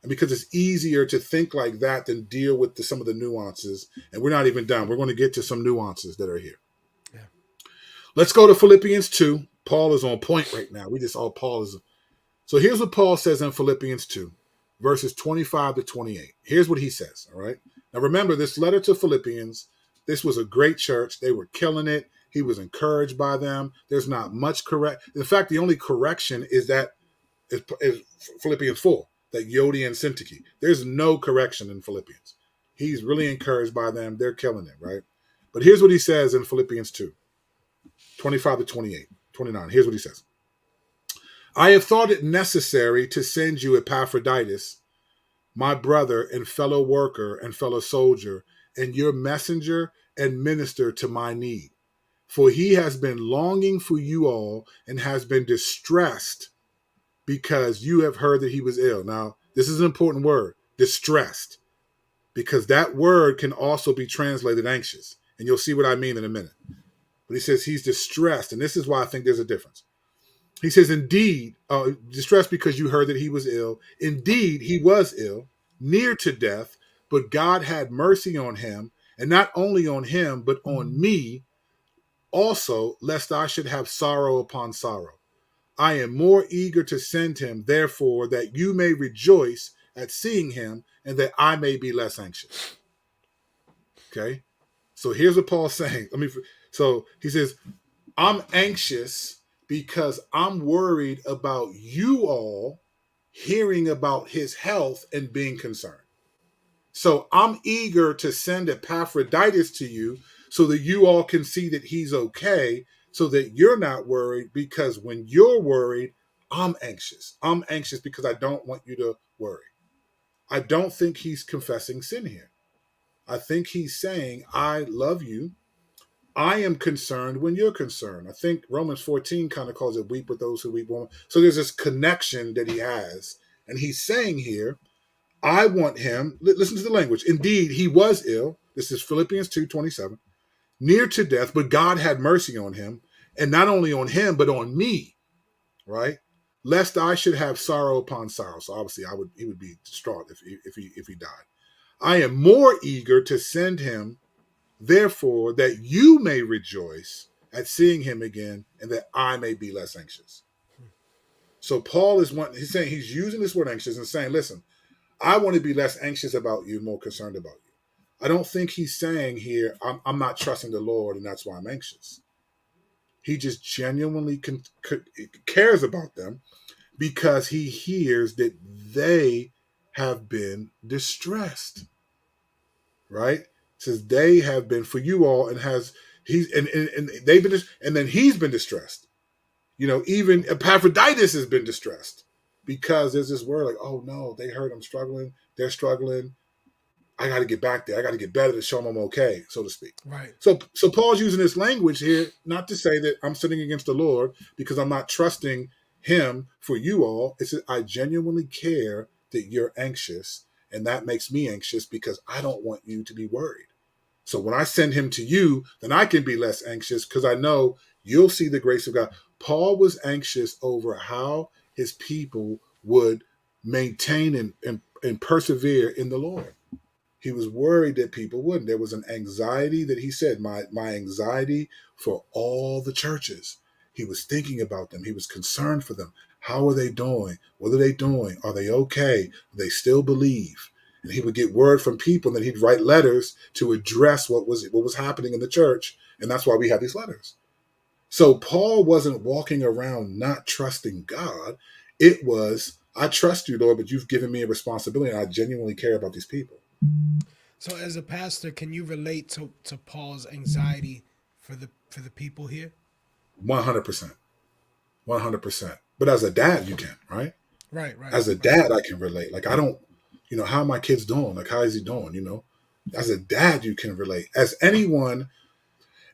And because it's easier to think like that than deal with some of the nuances. And we're not even done. We're going to get to some nuances that are here. Yeah. Let's go to Philippians 2. Paul is on point right now. Paul is. So here's what Paul says in Philippians 2, verses 25-28. Here's what he says. All right. Now remember, this letter to Philippians, this was a great church. They were killing it. He was encouraged by them. There's not much correct. In fact, the only correction is Philippians 4, that Yodi and Syntyche. There's no correction in Philippians. He's really encouraged by them. They're killing it, right? But here's what he says in Philippians 2, 25 to 28, 29. Here's what he says. I have thought it necessary to send you Epaphroditus, my brother and fellow worker and fellow soldier, and your messenger and minister to my need. For he has been longing for you all and has been distressed because you have heard that he was ill. Now, this is an important word, distressed, because that word can also be translated anxious. And you'll see what I mean in a minute. But he says he's distressed. And this is why I think there's a difference. He says, indeed, distressed because you heard that he was ill. Indeed, he was ill, near to death, but God had mercy on him, and not only on him, but on me also, lest I should have sorrow upon sorrow. I am more eager to send him, therefore, that you may rejoice at seeing him, and that I may be less anxious. Okay? So here's what Paul's saying. So he says, I'm anxious because I'm worried about you all hearing about his health and being concerned. So I'm eager to send Epaphroditus to you so that you all can see that he's okay, so that you're not worried, because when you're worried, I'm anxious. I'm anxious because I don't want you to worry. I don't think he's confessing sin here. I think he's saying, I love you. I am concerned when you're concerned. I think Romans 14 kind of calls it weep with those who weep. So there's this connection that he has. And he's saying here, I want him, listen to the language. Indeed, he was ill. This is Philippians 2:27, near to death, but God had mercy on him. And not only on him, but on me, right? Lest I should have sorrow upon sorrow. So obviously he would be distraught if he died. I am more eager to send him, therefore, that you may rejoice at seeing him again, and that I may be less anxious. So Paul he's saying, he's using this word anxious and saying, listen, I want to be less anxious about you, more concerned about you. I don't think he's saying here, I'm not trusting the Lord and that's why I'm anxious. He just genuinely cares about them because he hears that they have been distressed, right? Says they have been for you all, and they've been, and then he's been distressed. Even Epaphroditus has been distressed because there's this word like, oh no, they heard I'm struggling. They're struggling. I got to get back there. I got to get better to show them I'm okay, so to speak. Right. So Paul's using this language here, not to say that I'm sinning against the Lord because I'm not trusting him for you all. It's that I genuinely care that you're anxious, and that makes me anxious because I don't want you to be worried. So when I send him to you, then I can be less anxious because I know you'll see the grace of God. Paul was anxious over how his people would maintain and persevere in the Lord. He was worried that people wouldn't. There was an anxiety that he said, my anxiety for all the churches. He was thinking about them. He was concerned for them. How are they doing? What are they doing? Are they okay? Do they still believe? And he would get word from people, and then he'd write letters to address what was happening in the church. And that's why we have these letters. So Paul wasn't walking around not trusting God. It was, I trust you, Lord, but you've given me a responsibility, and I genuinely care about these people. So as a pastor, can you relate to Paul's anxiety for the people here? 100%. 100%. But as a dad, you can, right? Right. As a dad, I can relate. Like, I don't, how are my kids doing? Like, how is he doing? As a dad, you can relate. As anyone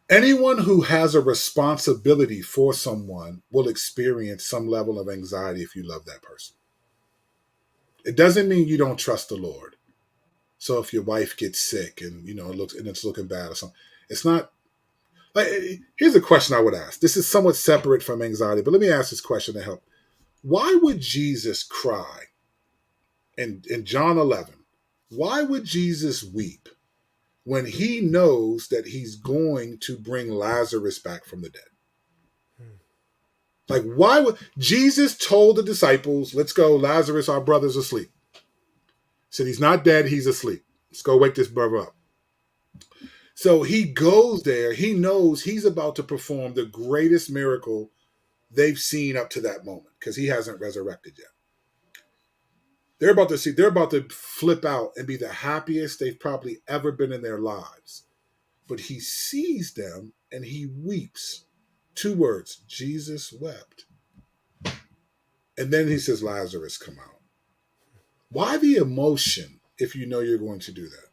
who has a responsibility for someone will experience some level of anxiety if you love that person. It doesn't mean you don't trust the Lord. So if your wife gets sick and, it's looking bad or something, it's not like, here's a question I would ask. This is somewhat separate from anxiety, but let me ask this question to help. Why would Jesus cry in John 11? Why would Jesus weep when he knows that he's going to bring Lazarus back from the dead? Like, why would Jesus told the disciples, let's go, Lazarus, our brother's asleep. Said he's not dead, he's asleep. Let's go wake this brother up. So he goes there. He knows he's about to perform the greatest miracle they've seen up to that moment because he hasn't resurrected yet. They're about to flip out and be the happiest they've probably ever been in their lives. but he sees them and he weeps. 2 words, Jesus wept. And then he says, Lazarus, come out. Why the emotion if you know you're going to do that?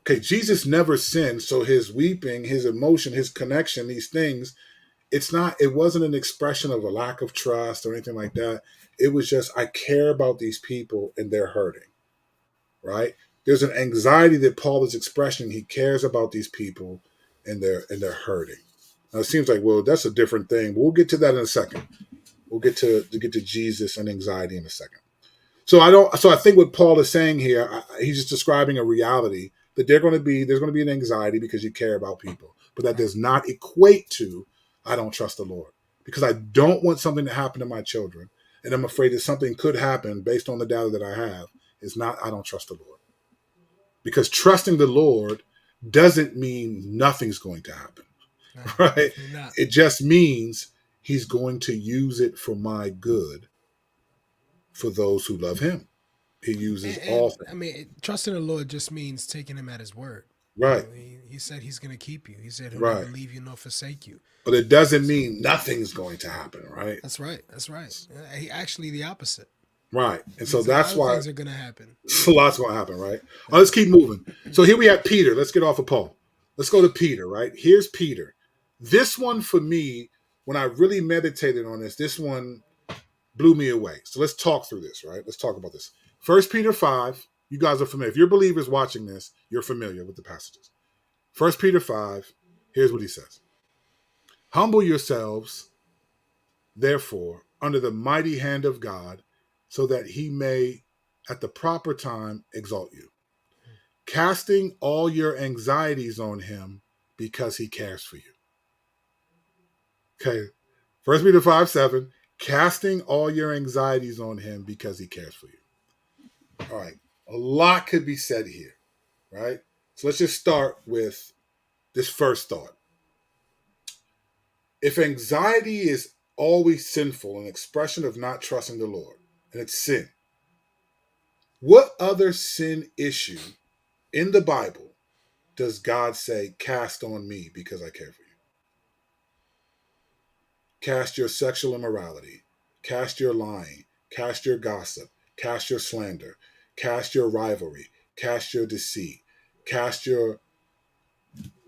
Okay, Jesus never sinned, so his weeping, his emotion, his connection, these things, it wasn't an expression of a lack of trust or anything like that. It was just, I care about these people and they're hurting, right? There's an anxiety that Paul is expressing. He cares about these people and they're hurting. Now it seems like, well, that's a different thing. We'll get to that in a second. We'll get to Jesus and anxiety in a second. So I think what Paul is saying here, he's just describing a reality that there's going to be an anxiety because you care about people, but that does not equate to I don't trust the Lord, because I don't want something to happen to my children, and I'm afraid that something could happen based on the data that I have. Is not I don't trust the Lord, because trusting the Lord doesn't mean nothing's going to happen, right? It just means He's going to use it for my good for those who love Him. He uses all things. I mean, trusting the Lord just means taking Him at His word. Right. He said He's going to keep you. He said He'll right. never leave you nor forsake you. But it doesn't mean nothing's going to happen, right? That's right. Actually, the opposite. Right. And so that's why things are going to happen. A lot's going to happen, right? Right. Let's keep moving. So here we have Peter. Let's get off of Paul. Let's go to Peter, right? Here's Peter. This one for me, when I really meditated on this one blew me away. So let's talk through this, right? Let's talk about this. 1 Peter 5. You guys are familiar. If you're believers watching this, you're familiar with the passages. 1 Peter 5. Here's what he says. Humble yourselves, therefore, under the mighty hand of God, so that he may, at the proper time, exalt you, casting all your anxieties on him because he cares for you. Okay. 1 Peter 5:7, casting all your anxieties on him because he cares for you. All right. A lot could be said here, right? So let's just start with this first thought. If anxiety is always sinful, an expression of not trusting the Lord, and it's sin, what other sin issue in the Bible does God say, cast on me because I care for you? Cast your sexual immorality, cast your lying, cast your gossip, cast your slander, cast your rivalry, cast your deceit, cast your...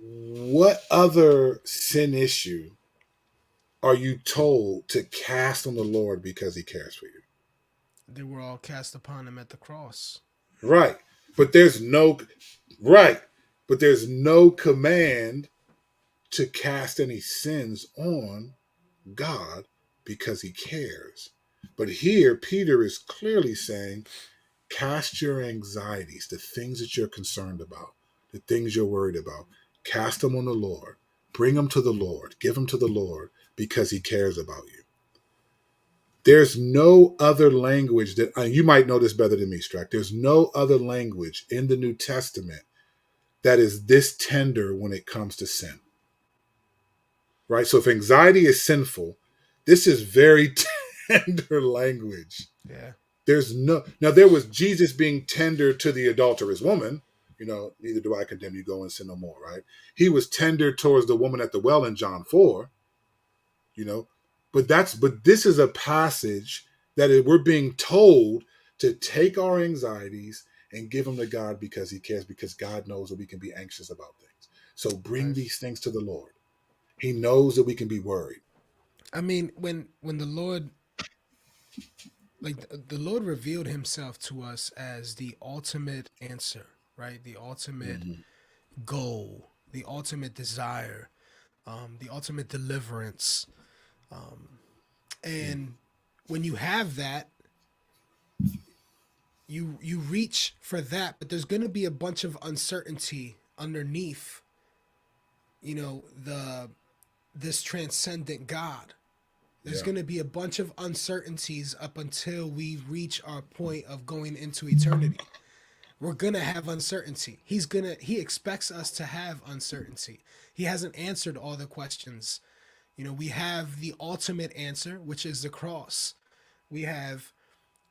What other sin issue are you told to cast on the Lord because he cares for you? They were all cast upon him at the cross. Right. But there's no command to cast any sins on God because he cares. But here, Peter is clearly saying, cast your anxieties, the things that you're concerned about, the things you're worried about, cast them on the Lord. Bring them to the Lord. Give them to the Lord because he cares about you. There's no other language that, you might know this better than me, Strack. There's no other language in the New Testament that is this tender when it comes to sin. Right? So if anxiety is sinful, this is very tender language. Yeah. There was Jesus being tender to the adulterous woman. Neither do I condemn you, go and sin no more, right? He was tender towards the woman at the well in John 4, but this is a passage that we're being told to take our anxieties and give them to God because he cares, because God knows that we can be anxious about things. So bring these things to the Lord. He knows that we can be worried. I mean, when the Lord, the Lord revealed himself to us as the ultimate answer, right? The ultimate goal, the ultimate desire, the ultimate deliverance. And when you have that, you reach for that, but there's going to be a bunch of uncertainty underneath, this transcendent God. There's going to be a bunch of uncertainties up until we reach our point of going into eternity. We're going to have uncertainty. He expects us to have uncertainty. He hasn't answered all the questions. We have the ultimate answer, which is the cross. We have,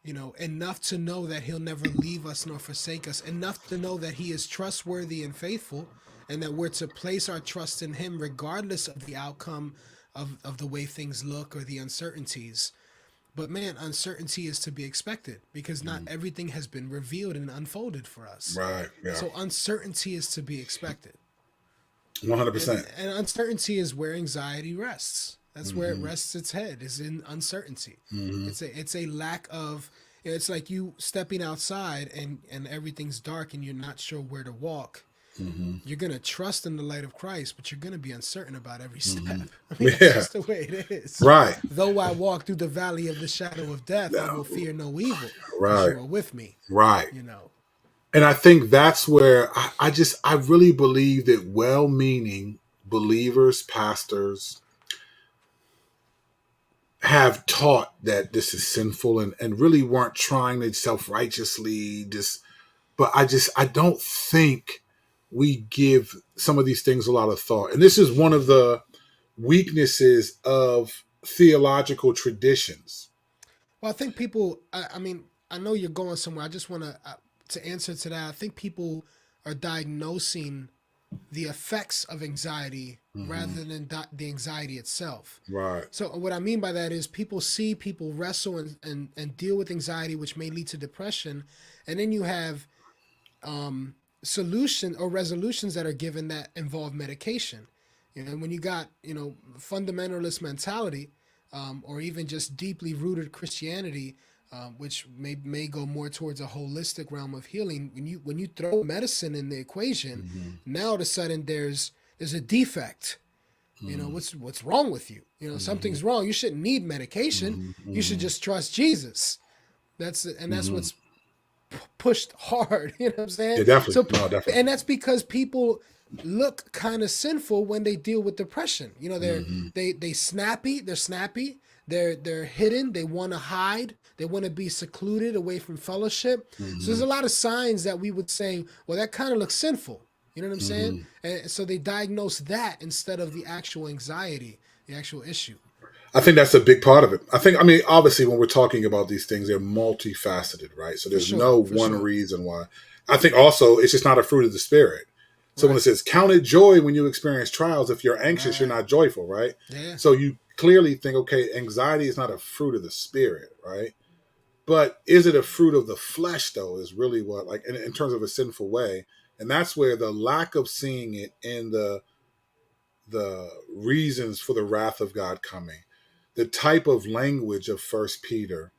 enough to know that he'll never leave us nor forsake us, enough to know that he is trustworthy and faithful, and that we're to place our trust in him regardless of the outcome of the way things look or the uncertainties. But man, uncertainty is to be expected because not everything has been revealed and unfolded for us. Right. Yeah. So uncertainty is to be expected. 100%. And uncertainty is where anxiety rests. That's where it rests its head, is in uncertainty. It's a lack of, it's like you stepping outside and everything's dark and you're not sure where to walk. You're going to trust in the light of Christ, but you're going to be uncertain about every step. I mean, that's just the way it is. Right. Though I walk through the valley of the shadow of death, I will fear no evil. Right. You are with me. Right. You know. And I think that's where I really believe that well-meaning believers, pastors, have taught that this is sinful and really weren't trying to self-righteously but I don't think we give some of these things a lot of thought. And this is one of the weaknesses of theological traditions. Well, I think people, I mean, I know you're going somewhere. I just want to answer to that. I think people are diagnosing the effects of anxiety rather than the anxiety itself. Right. So what I mean by that is people wrestle and deal with anxiety, which may lead to depression. And then you have solution or resolutions that are given that involve medication. You know, when you got, fundamentalist mentality, or even just deeply rooted Christianity, which may go more towards a holistic realm of healing. When you throw medicine in the equation, now all of a sudden there's a defect. You know, what's wrong with you? You know, something's wrong. You shouldn't need medication. You should just trust Jesus. That's what's pushed hard. You know what I'm saying? Yeah, definitely. So, Definitely. and that's because people look kind of sinful when they deal with depression. You know, they're snappy. They're hidden. They want to hide. They want to be secluded away from fellowship. So there's a lot of signs that we would say, well, that kind of looks sinful. You know what I'm saying? And so they diagnose that instead of the actual anxiety, the actual issue. I think that's a big part of it. Obviously, when we're talking about these things, they're multifaceted, right? So there's no one reason why. I think also it's just not a fruit of the spirit. So when it says count it joy when you experience trials, if you're anxious, you're not joyful, right? Yeah. So you clearly think, okay, anxiety is not a fruit of the spirit, right? But is it a fruit of the flesh, though, is really what, like, in terms of a sinful way. And that's where the lack of seeing it in the reasons for the wrath of God coming, the type of language of 1 Peter,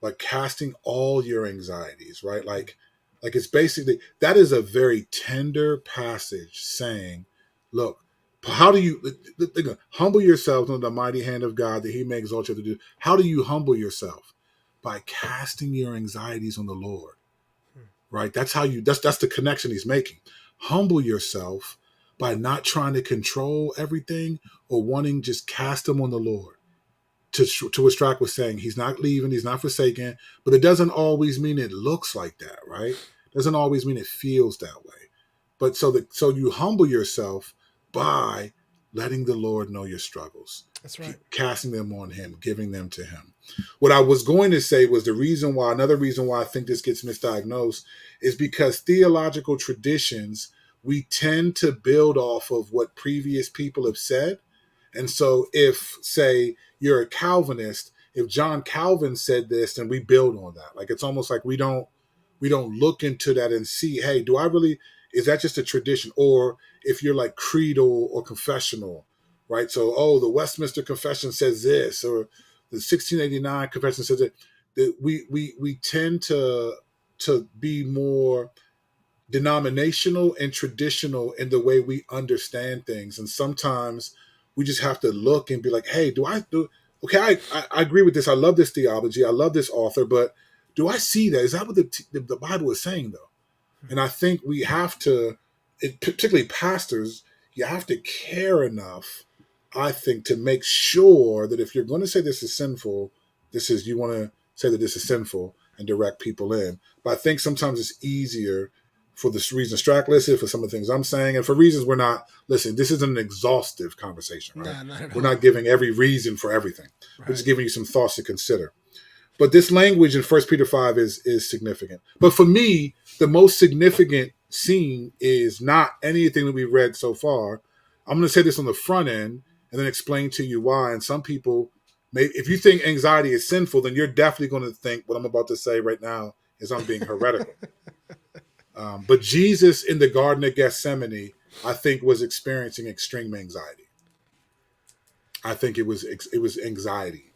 like casting all your anxieties, right? Like it's basically, that is a very tender passage saying, look, how do you humble yourselves under the mighty hand of God that he may exalt you to do? How do you humble yourself? By casting your anxieties on the Lord, right? That's how that's the connection he's making. Humble yourself by not trying to control everything or wanting just cast them on the Lord. To what Strack was saying, he's not leaving, he's not forsaken, but it doesn't always mean it looks like that, right? Doesn't always mean it feels that way. But so you humble yourself by letting the Lord know your struggles. That's right. Casting them on him, giving them to him. What I was going to say was another reason why I think this gets misdiagnosed is because theological traditions, we tend to build off of what previous people have said. And so if, say, you're a Calvinist, if John Calvin said this, then we build on that. Like, it's almost like we don't look into that and see, hey, is that just a tradition? Or if you're like creedal or confessional, right? So, the Westminster Confession says this, or the 1689 Confession says it. That we tend to be more denominational and traditional in the way we understand things. And sometimes we just have to look and be like, hey, I agree with this. I love this theology. I love this author, but do I see that? Is that what the Bible is saying, though? And I think we have to, particularly pastors, you have to care enough, I think, to make sure that if you're going to say this is sinful, you want to say that this is sinful and direct people in. But I think sometimes it's easier for the reason Strack listed, for some of the things I'm saying, and for reasons we're not, listen, this isn't an exhaustive conversation, right? Nah, we're not giving every reason for everything. Right. We're just giving you some thoughts to consider. But this language in 1 Peter 5 is significant. But for me, the most significant seen is not anything that we've read so far. I'm going to say this on the front end and then explain to you why. And some people, if you think anxiety is sinful, then you're definitely going to think what I'm about to say right now is I'm being heretical. But Jesus in the Garden of Gethsemane, I think, was experiencing extreme anxiety. I think it was anxiety.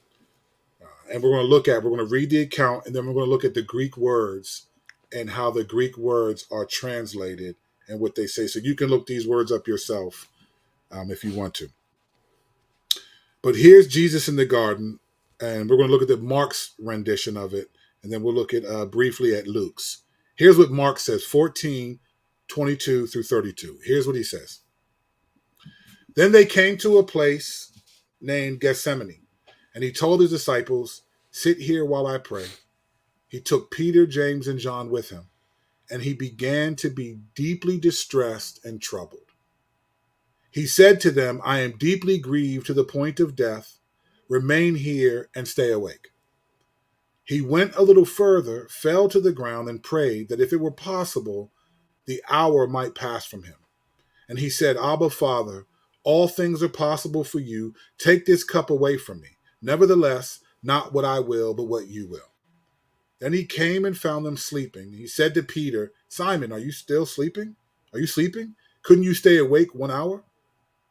And we're going to read the account, and then we're going to look at the Greek words and how the Greek words are translated and what they say. So you can look these words up yourself if you want to. But here's Jesus in the garden, and we're going to look at the Mark's rendition of it, and then we'll look at briefly at Luke's. Here's what Mark says, 14:22 through 32. Here's what he says. Then they came to a place named Gethsemane, and he told his disciples, "Sit here while I pray." He took Peter, James, and John with him, and he began to be deeply distressed and troubled. He said to them, "I am deeply grieved to the point of death. Remain here and stay awake." He went a little further, fell to the ground, and prayed that if it were possible, the hour might pass from him. And he said, "Abba, Father, all things are possible for you. Take this cup away from me. Nevertheless, not what I will, but what you will." Then he came and found them sleeping. He said to Peter, "Simon, are you still sleeping? Are you sleeping? Couldn't you stay awake 1 hour?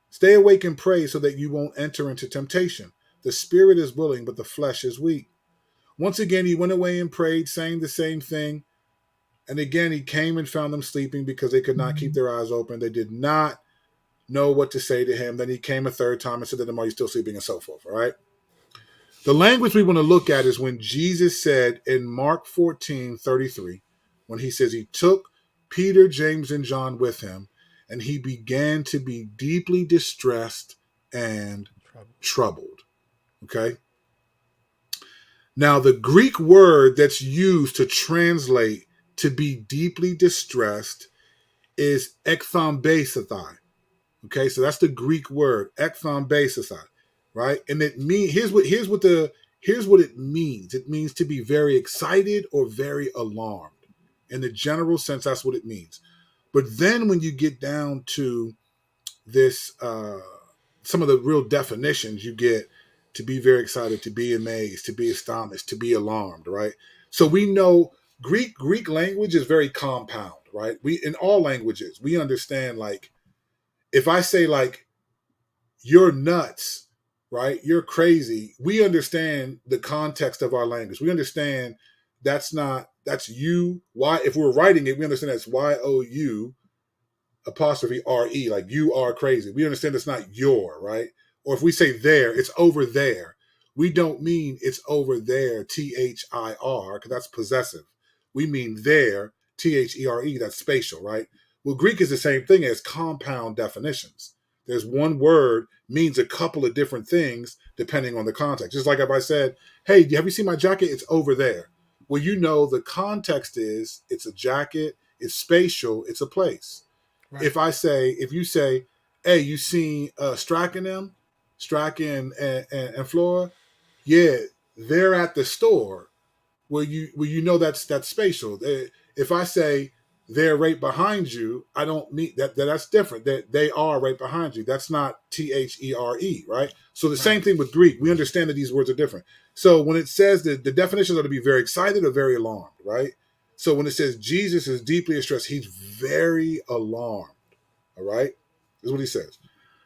Stay awake and pray so that you won't enter into temptation. The spirit is willing, but the flesh is weak." Once again, he went away and prayed, saying the same thing. And again, he came and found them sleeping because they could not keep their eyes open. They did not know what to say to him. Then he came a third time and said to them, "Are you still sleeping?" and so forth. All right. The language we want to look at is when Jesus said in Mark 14:33, when he says he took Peter, James, and John with him, and he began to be deeply distressed and troubled. Okay. Now, the Greek word that's used to translate to be deeply distressed is ekthambasithai. Okay, so that's the Greek word, ekthambasithai, right? And it means here's what it means. It means to be very excited or very alarmed. In the general sense, that's what it means. But then when you get down to this, some of the real definitions, you get to be very excited, to be amazed, to be astonished, to be alarmed, right? So we know Greek language is very compound, right? We in all languages, we understand, like, if I say, like, you're nuts, right? You're crazy. We understand the context of our language. We understand that's you. Why, if we're writing it, we understand that's YOU apostrophe RE, like you are crazy. We understand it's not your, right? Or if we say there, it's over there. We don't mean it's over there, THIR, because that's possessive. We mean there, THERE, that's spatial, right? Well, Greek is the same thing as compound definitions. There's one word means a couple of different things depending on the context. Just like if I said, "Hey, have you seen my jacket? It's over there." Well, you know the context is it's a jacket, it's spatial, it's a place. Right. If you say, "Hey, you seen Strachan and Flora?" Yeah, they're at the store. Well, you know that's spatial. If I say they're right behind you, I don't mean that's different. That they are right behind you. That's not THERE, right? So the same thing with Greek. We understand that these words are different. So when it says that the definitions are to be very excited or very alarmed, right? So when it says Jesus is deeply distressed, he's very alarmed. All right? This is what he says.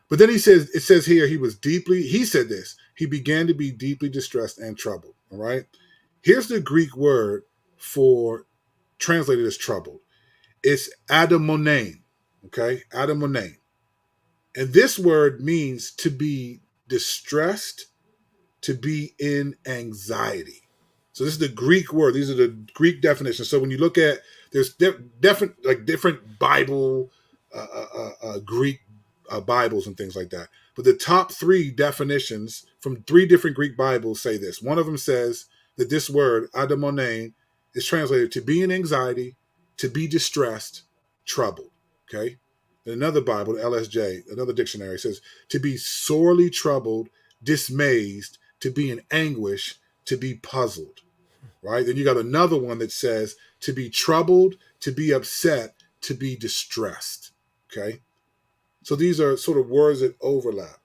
But then it says here, he said this, he began to be deeply distressed and troubled. All right? Here's the Greek word for translated as troubled. It's adamonein. Okay? Adamonein. And this word means to be distressed, to be in anxiety. So this is the Greek word. These are the Greek definitions. So when you look at, there's different Bible, Greek Bibles and things like that. But the top three definitions from three different Greek Bibles say this. One of them says that this word, adamonein, is translated to be in anxiety, to be distressed, troubled. Okay? In another Bible, the LSJ, another dictionary, says to be sorely troubled, dismayed, to be in anguish, to be puzzled. Right? Then you got another one that says to be troubled, to be upset, to be distressed. Okay. So these are sort of words that overlap.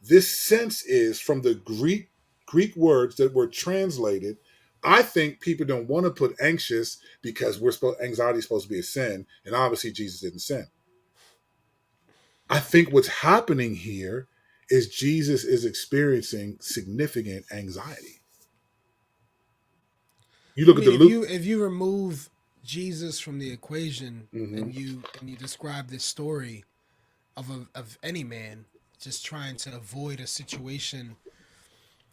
This sense is from the Greek words that were translated. I think people don't want to put anxious because anxiety is supposed to be a sin, and obviously Jesus didn't sin. I think what's happening here is Jesus is experiencing significant anxiety. You look at the Luke. If you remove Jesus from the equation, and you describe this story of any man just trying to avoid a situation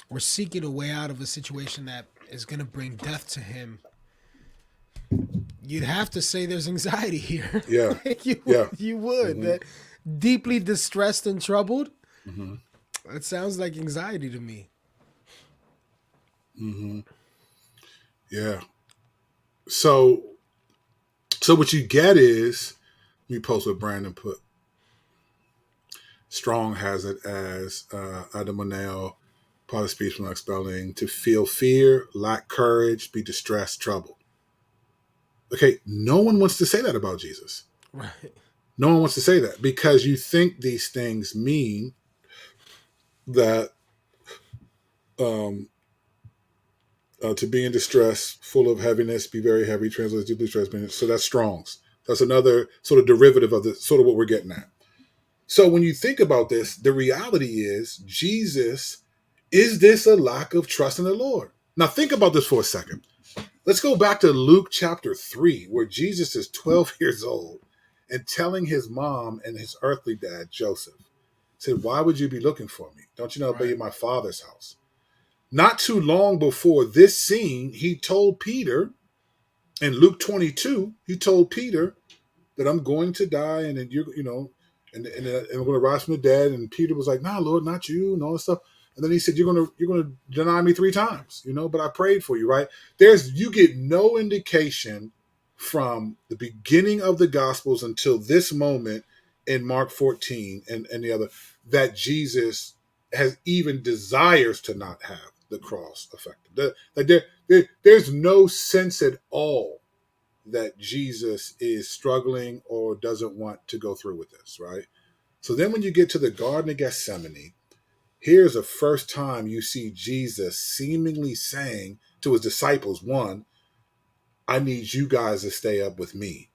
or seeking a way out of a situation that is going to bring death to him, you'd have to say there's anxiety here. Yeah. You would. That deeply distressed and troubled. It sounds like anxiety to me. Yeah. So what you get is, let me post what Brandon put. Strong has it as adamoneo, part of speech from like spelling, to feel fear, lack courage, be distressed, troubled. Okay, no one wants to say that about Jesus. Right. No one wants to say that because you think these things mean that to be in distress, full of heaviness, be very heavy, translates deeply distressed. So that's Strong's. That's another sort of derivative of the sort of what we're getting at. So when you think about this, the reality is Jesus, is this a lack of trust in the Lord? Now think about this for a second. Let's go back to Luke chapter 3, where Jesus is 12 years old and telling his mom and his earthly dad, Joseph, said, why would you be looking for me? Don't you know I'll be in my father's house? Not too long before this scene, he told Peter, in Luke 22, he told Peter that I'm going to die and then and I'm going to rise from the dead. And Peter was like, nah, Lord, not you, and all this stuff. And then he said, you're going to deny me 3 times, but I prayed for you, right? You get no indication from the beginning of the Gospels until this moment in Mark 14 and the other, that Jesus has even desires to not have the cross affected. There's no sense at all that Jesus is struggling or doesn't want to go through with this, right? So then when you get to the Garden of Gethsemane, here's the first time you see Jesus seemingly saying to his disciples, one, I need you guys to stay up with me.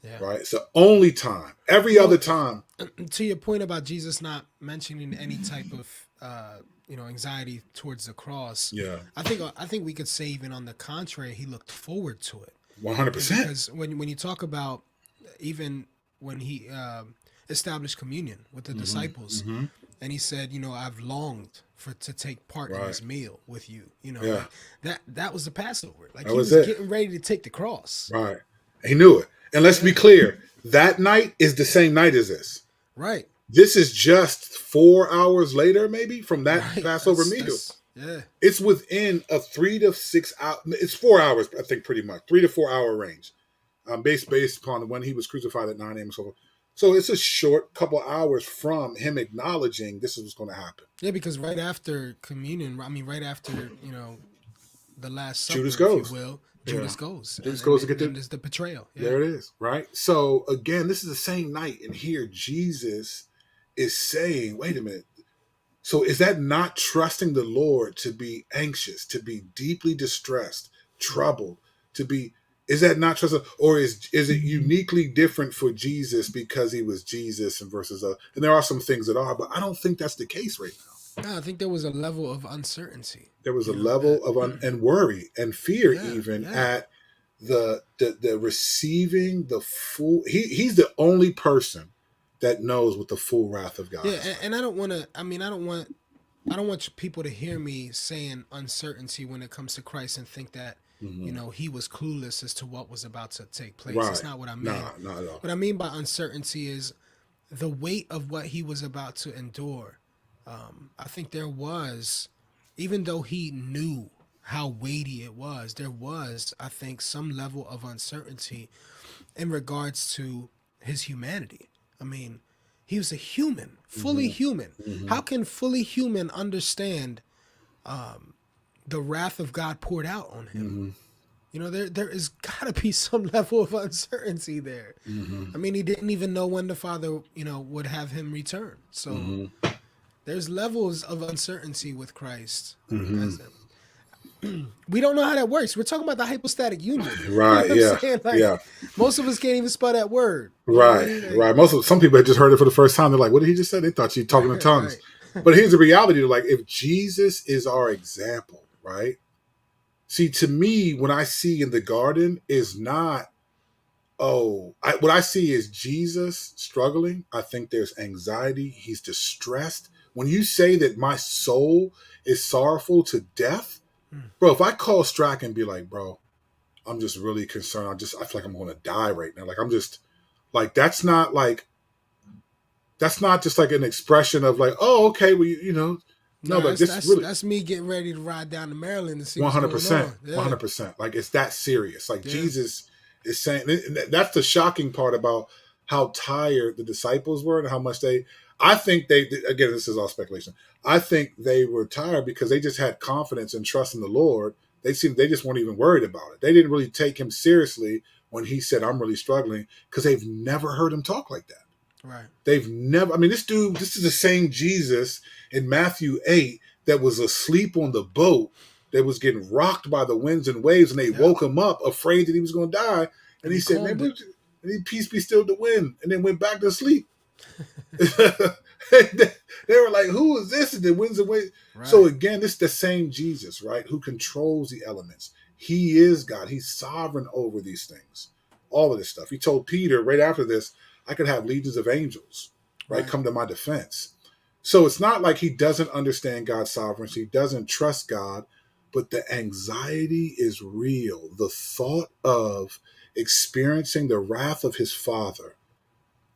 Yeah. Right? It's the only time. Every other time. To your point about Jesus not mentioning any type of anxiety towards the cross. Yeah. I think we could say even on the contrary, he looked forward to it. 100%. Because when you talk about even when he established communion with the disciples, and he said, I've longed to take part in this meal with you. Like that was the Passover. Like he was getting ready to take the cross. Right. He knew it. And let's be clear, that night is the same night as this. Right. This is just 4 hours later, maybe, from that Passover meal. Yeah. It's within a 3 to 6 hours. It's 4 hours, I think, pretty much. 3 to 4 hour range. Based upon when he was crucified at 9 a.m. and so forth. So it's a short couple hours from him acknowledging this is what's going to happen. Yeah, because right after communion, right after, the Last Supper, Judas goes. if you will, Judas goes. Judas goes to get there's the betrayal. Yeah. There it is, right? So again, this is the same night. And here Jesus is saying, wait a minute. So is that not trusting the Lord to be anxious, to be deeply distressed, troubled, is that not trust, or is it uniquely different for Jesus because he was Jesus and versus and there are some things that are, but I don't think that's the case right now. No, I think there was a level of uncertainty. There was a level of and worry and fear at the receiving the full. He's the only person that knows what the full wrath of God is. And I don't want to. I don't want people to hear me saying uncertainty when it comes to Christ and think that. He was clueless as to what was about to take place. Right. That's not what I mean. Nah, not at all. What I mean by uncertainty is the weight of what he was about to endure. I think there was, even though he knew how weighty it was, there was, I think, some level of uncertainty in regards to his humanity. I mean, he was a human, fully human. How can fully human understand the wrath of God poured out on him? there is got to be some level of uncertainty there. I mean, he didn't even know when the Father, would have him return. So there's levels of uncertainty with Christ. We don't know how that works. We're talking about the hypostatic union. Right. Yeah. Most of us can't even spell that word. Right. Some people had just heard it for the first time. They're like, what did he just say? They thought she was talking in tongues. Right. But here's the reality. Like, if Jesus is our example, right? See, to me, when I see in the garden is not, what I see is Jesus struggling. I think there's anxiety. He's distressed. When you say that my soul is sorrowful to death, bro, if I call Strack and be like, bro, I'm just really concerned. I feel like I'm going to die right now. Like, I'm just like, that's not just like an expression of like, oh, okay, well, no, but that's me getting ready to ride down to Maryland to see 100%, 100%. Like, it's that serious. Like, Jesus is saying, that's the shocking part about how tired the disciples were and how much I think again, this is all speculation. I think they were tired because they just had confidence and trust in the Lord. They just weren't even worried about it. They didn't really take him seriously when he said, I'm really struggling, because they've never heard him talk like that. Right. They've never, I mean, this is the same Jesus in Matthew 8 that was asleep on the boat, that was getting rocked by the winds and waves, and they woke him up afraid that he was going to die. And he said, man, peace be still to wind, and then went back to sleep. They were like, who is this? And the winds and waves. Right. So again, it's the same Jesus, right? Who controls the elements. He is God. He's sovereign over these things. All of this stuff. He told Peter right after this, I could have legions of angels, right, come to my defense. So it's not like he doesn't understand God's sovereignty. He doesn't trust God, but the anxiety is real. The thought of experiencing the wrath of his Father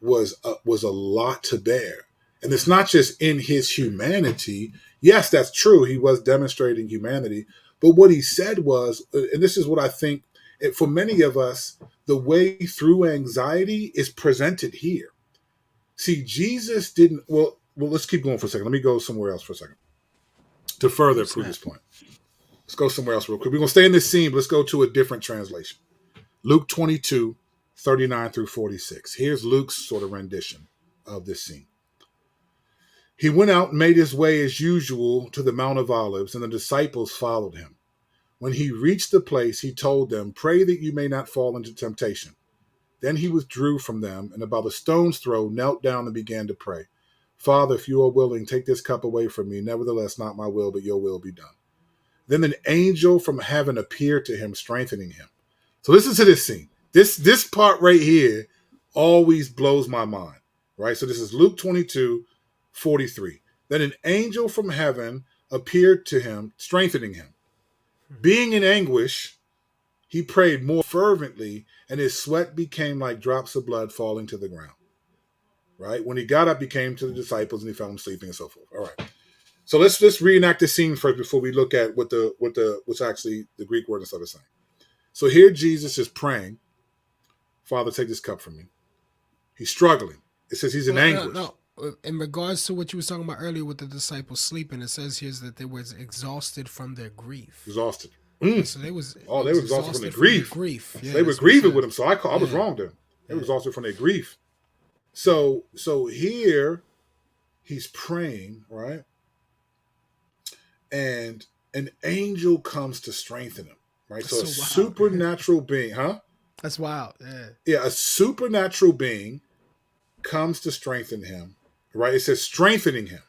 was a lot to bear. And it's not just in his humanity. Yes, that's true. He was demonstrating humanity. But what he said was, and this is what I think, for many of us, the way through anxiety is presented here. See, Jesus didn't, well, let's keep going for a second. Let me go somewhere else for a second to further prove this point. Let's go somewhere else real quick. We're going to stay in this scene, but let's go to a different translation. Luke 22, 39 through 46. Here's Luke's sort of rendition of this scene. He went out and made his way as usual to the Mount of Olives, and the disciples followed him. When he reached the place, he told them, pray that you may not fall into temptation. Then he withdrew from them, and about a stone's throw knelt down and began to pray. Father, if you are willing, take this cup away from me. Nevertheless, not my will, but your will be done. Then an angel from heaven appeared to him, strengthening him. So listen to this scene. This part right here always blows my mind, right? So this is Luke 22, 43. Then an angel from heaven appeared to him, strengthening him. Being in anguish, he prayed more fervently, and his sweat became like drops of blood falling to the ground. Right? When he got up, he came to the disciples and he found them sleeping and so forth. All right. So let's reenact this scene first before we look at what's actually the Greek word and stuff is saying. So here Jesus is praying, Father, take this cup from me. He's struggling. It says he's in anguish. No. In regards to what you were talking about earlier with the disciples sleeping, it says here that they were exhausted from their grief. Exhausted. So they were exhausted from their grief. Yeah, they were grieving with him. So I was wrong there. They were exhausted from their grief. So here he's praying, right? And an angel comes to strengthen him, right? So a supernatural being, huh? That's wild. Yeah. Yeah, a supernatural being comes to strengthen him, right? It says strengthening him,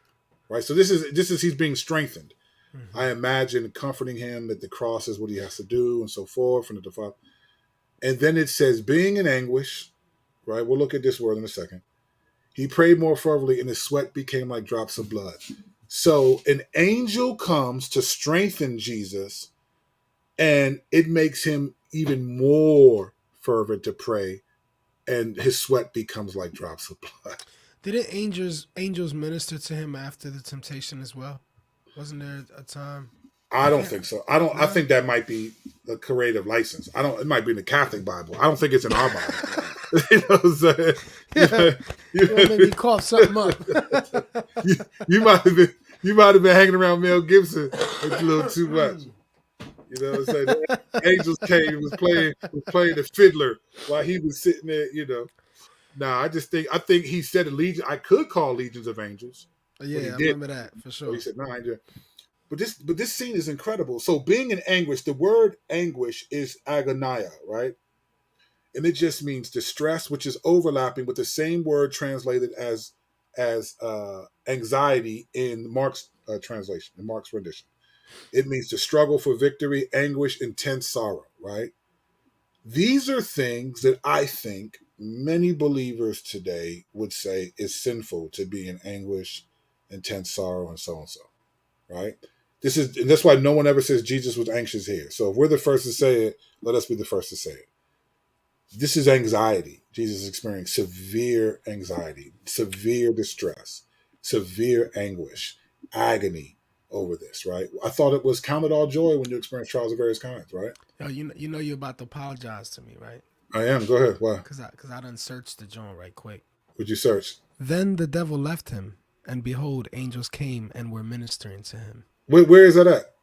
right? So this is he's being strengthened. Mm-hmm. I imagine comforting him that the cross is what he has to do and so forth. And then it says being in anguish, right? We'll look at this word in a second. He prayed more fervently and his sweat became like drops of blood. So an angel comes to strengthen Jesus, and it makes him even more fervent to pray, and his sweat becomes like drops of blood. Didn't angels minister to him after the temptation as well? Wasn't there a time? I don't think so. I think that might be a creative license. It might be in the Catholic Bible. I don't think it's in our Bible. You know what I'm saying? Maybe cough something up. you might have been hanging around Mel Gibson. It's a little too much. You know what I'm saying? The angels came and was playing the fiddler while he was sitting there, you know. Nah, I think he said a legion. I could call legions of angels. Yeah, I did. remember that for So sure. he said, no, but this scene is incredible. So being in anguish, the word anguish is agonia, right? And it just means distress, which is overlapping with the same word translated as anxiety in Mark's translation, in Mark's rendition. It means to struggle for victory, anguish, intense sorrow, right? These are things that I think many believers today would say is sinful, to be in anguish, intense sorrow, and so, right? That's why no one ever says Jesus was anxious here. So if we're the first to say it, let us be the first to say it. This is anxiety. Jesus experienced severe anxiety, severe distress, severe anguish, agony over this, right? I thought it was count it all joy when you experience trials of various kinds, right? Yo, you know you're about to apologize to me, right? I am. Go ahead. Why? Cause I done searched the joint right quick. Would you search? Then the devil left him, and behold, angels came and were ministering to him. Where is that at?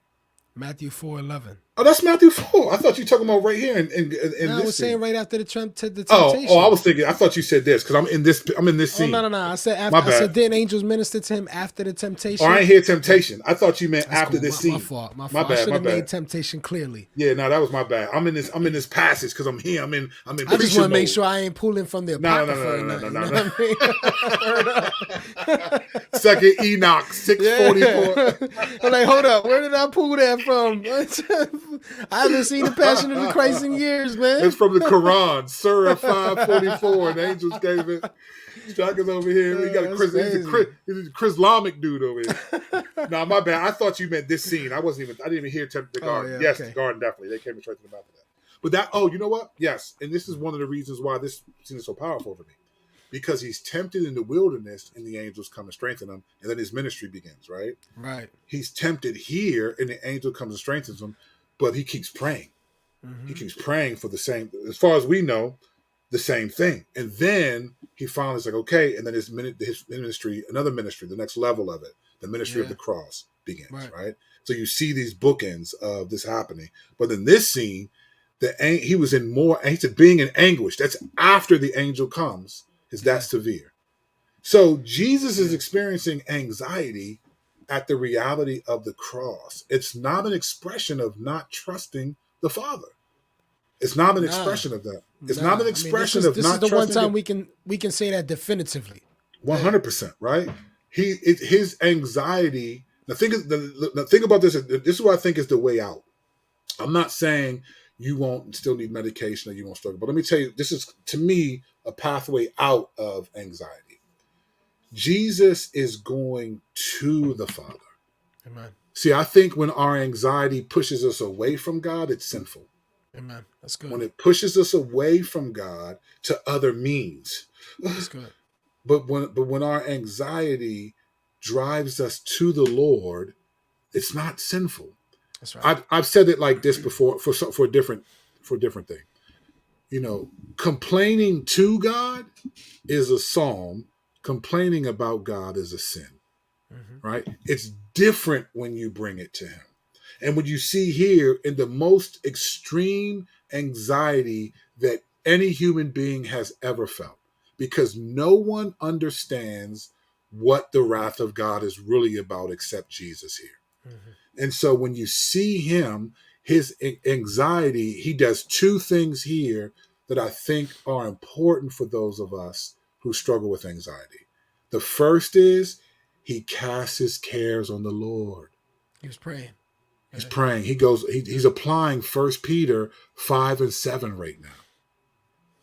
Matthew 4:11. Oh, that's Matthew 4. I thought you were talking about right here in No, I this was scene. saying right after the temptation. Oh, I was thinking. I thought you said this because I'm in this scene. Oh, no. I said after. I said then angels minister to him after the temptation. Oh, I ain't hear temptation. I thought you meant after this scene. My fault. My bad. I should have made temptation clearly. Yeah, no, that was my bad. I'm in this passage because I'm here. I'm in. I just want to make sure I ain't pulling from the apocrypha. No. Second Enoch 6:44. I'm like, hold up, where did I pull that from? I haven't seen the Passion of the Christ in years, man. It's from the Quran, Surah 5:44. And the angels gave it. Strikers over here. We got a Chrislamic dude over here. No, my bad. I thought you meant this scene. I didn't even hear the garden. Yeah, yes, okay. The garden definitely. They came straight to the mouth of that. But that. Oh, you know what? Yes, and this is one of the reasons why this scene is so powerful for me, because he's tempted in the wilderness, and the angels come and strengthen him, and then his ministry begins. Right. Right. He's tempted here, and the angel comes and strengthens him, but he keeps praying. Mm-hmm. He keeps praying for the same. As far as we know, the same thing. And then he finally is like, okay. And then his ministry, another ministry, the next level of it, the ministry of the cross begins, right? So you see these bookends of this happening. But in this scene, he was in more, he said being in anguish. That's after the angel comes, is that severe. So Jesus is experiencing anxiety at the reality of the cross. It's not an expression of not trusting the Father. It's not an expression of that. It's not an expression of not trusting. This is the one time we can say that definitively. 100%, right? His anxiety. The thing about this. This is what I think is the way out. I'm not saying you won't still need medication or you won't struggle, but let me tell you, this is to me a pathway out of anxiety. Jesus is going to the Father. Amen. See, I think when our anxiety pushes us away from God, it's sinful. Amen. That's good. When it pushes us away from God to other means. That's good. But when our anxiety drives us to the Lord, it's not sinful. That's right. I've said it like this before for a different thing. You know, complaining to God is a psalm. Complaining about God is a sin. Mm-hmm. Right? It's different when you bring it to Him. And what you see here in the most extreme anxiety that any human being has ever felt, because no one understands what the wrath of God is really about except Jesus here. Mm-hmm. And so when you see him, his anxiety, he does two things here that I think are important for those of us who struggle with anxiety. The first is he casts his cares on the Lord. He was praying. He's praying. He's applying 1 Peter 5 and 7 right now.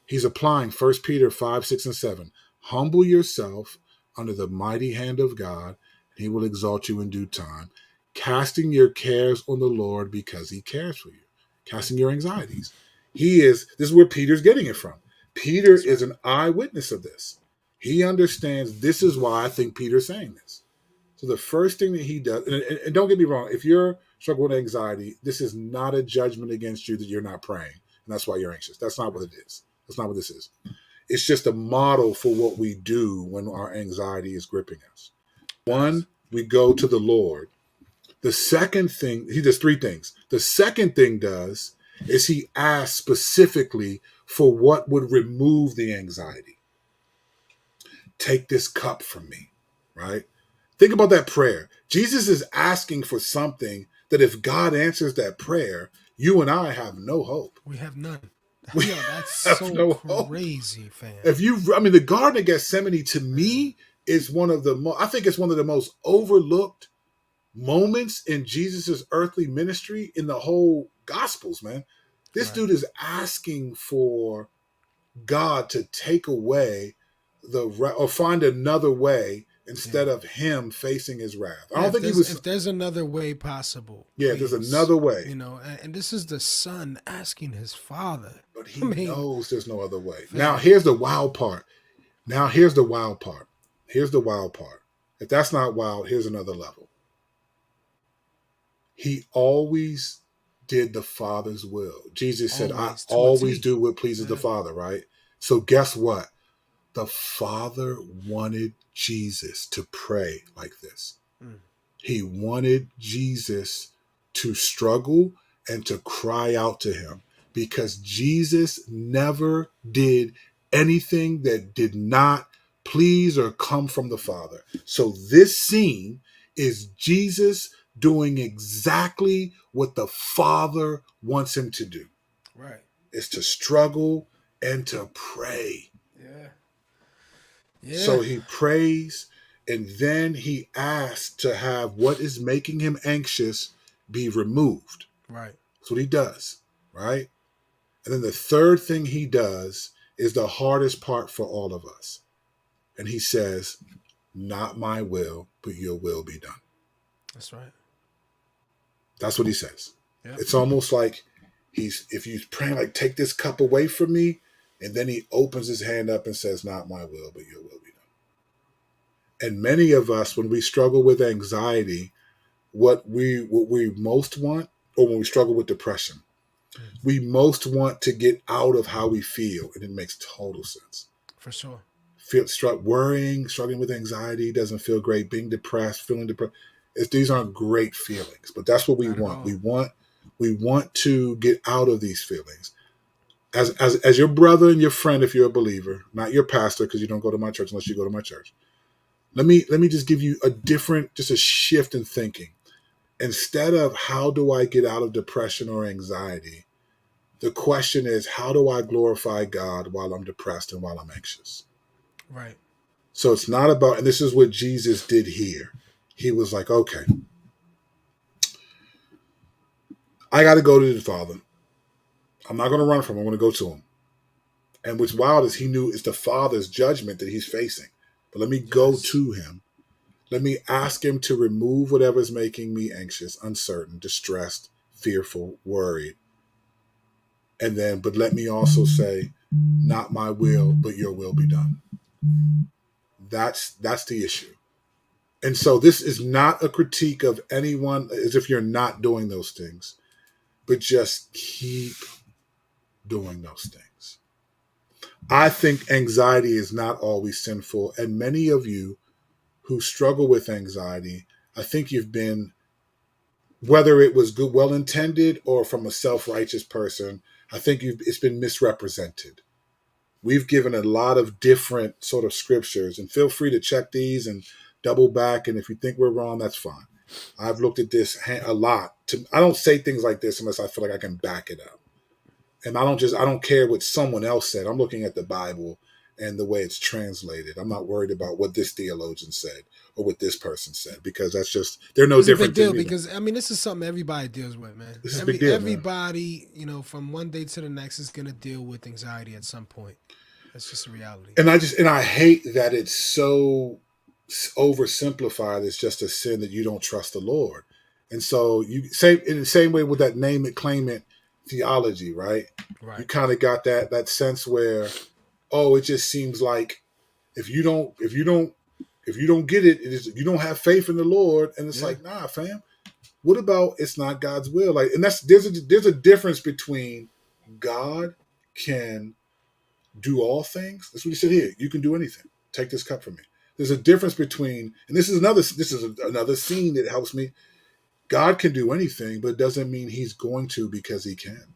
He's applying 1 Peter 5, 6, and 7. Humble yourself under the mighty hand of God, and he will exalt you in due time. Casting your cares on the Lord because he cares for you. Casting your anxieties. This is where Peter's getting it from. Peter is an eyewitness of this. He understands this is why I think Peter's saying this. So the first thing that he does, and don't get me wrong, if you're struggling with anxiety, this is not a judgment against you that you're not praying, and that's why you're anxious. That's not what it is. That's not what this is. It's just a model for what we do when our anxiety is gripping us. One, we go to the Lord. The second thing, he does three things. The second thing does is he asks specifically for what would remove the anxiety. Take this cup from me, right? Think about that prayer. Jesus is asking for something that if God answers that prayer, you and I have no hope. We have none. We Yo, that's have so no hope. crazy, fam. The Garden of Gethsemane to me is one of the I think it's one of the most overlooked moments in Jesus's earthly ministry in the whole Gospels, man. This dude is asking for God to take away or find another way instead of him facing his wrath. I don't think he was. If there's another way possible, yeah, please, there's another way. You know, and this is the son asking his father, but he knows there's no other way. Fam. Now here's the wild part. Here's the wild part. If that's not wild, here's another level. He always did the Father's will. Jesus said, I always do what pleases the Father, right? So guess what? The Father wanted Jesus to pray like this. He wanted Jesus to struggle and to cry out to him because Jesus never did anything that did not please or come from the Father. So this scene is Jesus doing exactly what the Father wants him to do. Right. Is to struggle and to pray. Yeah. So he prays and then he asks to have what is making him anxious be removed. Right. That's what he does, right? And then the third thing he does is the hardest part for all of us. And he says, not my will, but your will be done. That's right. That's what he says. Yep. It's almost like if he's praying, like, take this cup away from me, and then he opens his hand up and says, not my will, but your will be done. And many of us, when we struggle with anxiety, what we most want, or when we struggle with depression, we most want to get out of how we feel, and it makes total sense. For sure. Worrying, struggling with anxiety doesn't feel great. Being depressed, feeling depressed, these aren't great feelings, but that's what we want. We want to get out of these feelings. As your brother and your friend, if you're a believer, not your pastor, because you don't go to my church unless you go to my church. Let me just give you a shift in thinking. Instead of how do I get out of depression or anxiety, the question is, how do I glorify God while I'm depressed and while I'm anxious? Right. So it's not about, and this is what Jesus did here. He was like, okay, I got to go to the Father. I'm not going to run from him. I'm going to go to him. And what's wild is he knew it's the Father's judgment that he's facing. But let me go to him. Let me ask him to remove whatever's making me anxious, uncertain, distressed, fearful, worried. And then, but let me also say, not my will, but your will be done. That's the issue. And so this is not a critique of anyone as if you're not doing those things, but just keep doing those things. I think anxiety is not always sinful. And many of you who struggle with anxiety, I think you've been, whether it was good, well-intended or from a self-righteous person, I think it's been misrepresented. We've given a lot of different sort of scriptures, and feel free to check these and double back. And if you think we're wrong, that's fine. I've looked at this a lot. I don't say things like this unless I feel like I can back it up. And I don't care what someone else said. I'm looking at the Bible and the way it's translated. I'm not worried about what this theologian said or what this person said, because that's just, they're no different. It's a big deal because, I mean, this is something everybody deals with, man. This is a big deal, everybody, you know, from one day to the next is going to deal with anxiety at some point. That's just a reality. And I hate that it's so oversimplified. It's just a sin that you don't trust the Lord. And so you say in the same way with that name it, claim it theology, right? Right. You kind of got that sense where, it just seems like if you don't get it, you don't have faith in the Lord. And it's like, nah, fam. What about it's not God's will? Like, and there's a difference between God can do all things. That's what he said here. You can do anything. Take this cup from me. There's a difference between, and this is another scene that helps me. God can do anything, but it doesn't mean he's going to because he can.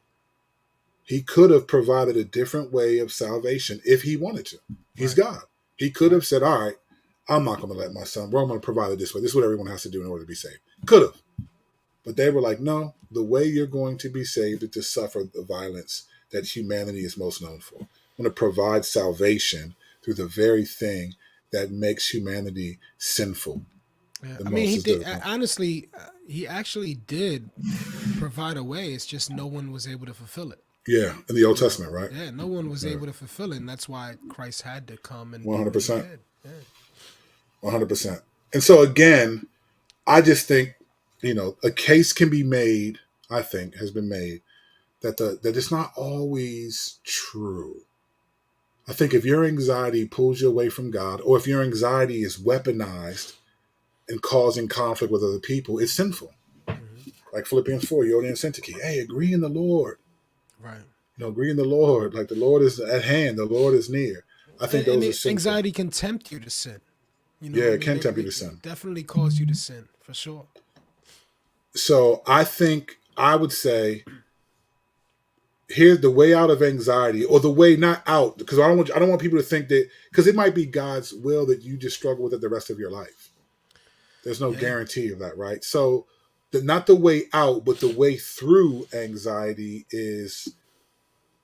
He could have provided a different way of salvation if he wanted to. He's God. He could have said, all right, I'm not going to let my son, we're going to provide it this way. This is what everyone has to do in order to be saved. Could have. But they were like, no, the way you're going to be saved is to suffer the violence that humanity is most known for. I'm going to provide salvation through the very thing that makes humanity sinful. Yeah. I mean, he did. Honestly, he actually did provide a way. It's just no one was able to fulfill it. Yeah, in the Old Testament, right? Yeah, no one was able to fulfill it, and that's why Christ had to come and 100%. Yeah. 100%. And so again, I just think, a case can be made, I think, has been made, that it's not always true. I think if your anxiety pulls you away from God, or if your anxiety is weaponized and causing conflict with other people, it's sinful. Mm-hmm. Like Philippians 4, Yodi and Syntyche. Hey, agree in the Lord. Right. Agree in the Lord. Like the Lord is at hand. The Lord is near. I think those are sinful. Anxiety can tempt you to sin. It can tempt you to sin. Definitely cause you to sin, for sure. So I think I would say, here's the way out of anxiety, or the way not out, because I don't want people to think that, because it might be God's will that you just struggle with it the rest of your life. There's no guarantee of that, right? So not the way out, but the way through anxiety is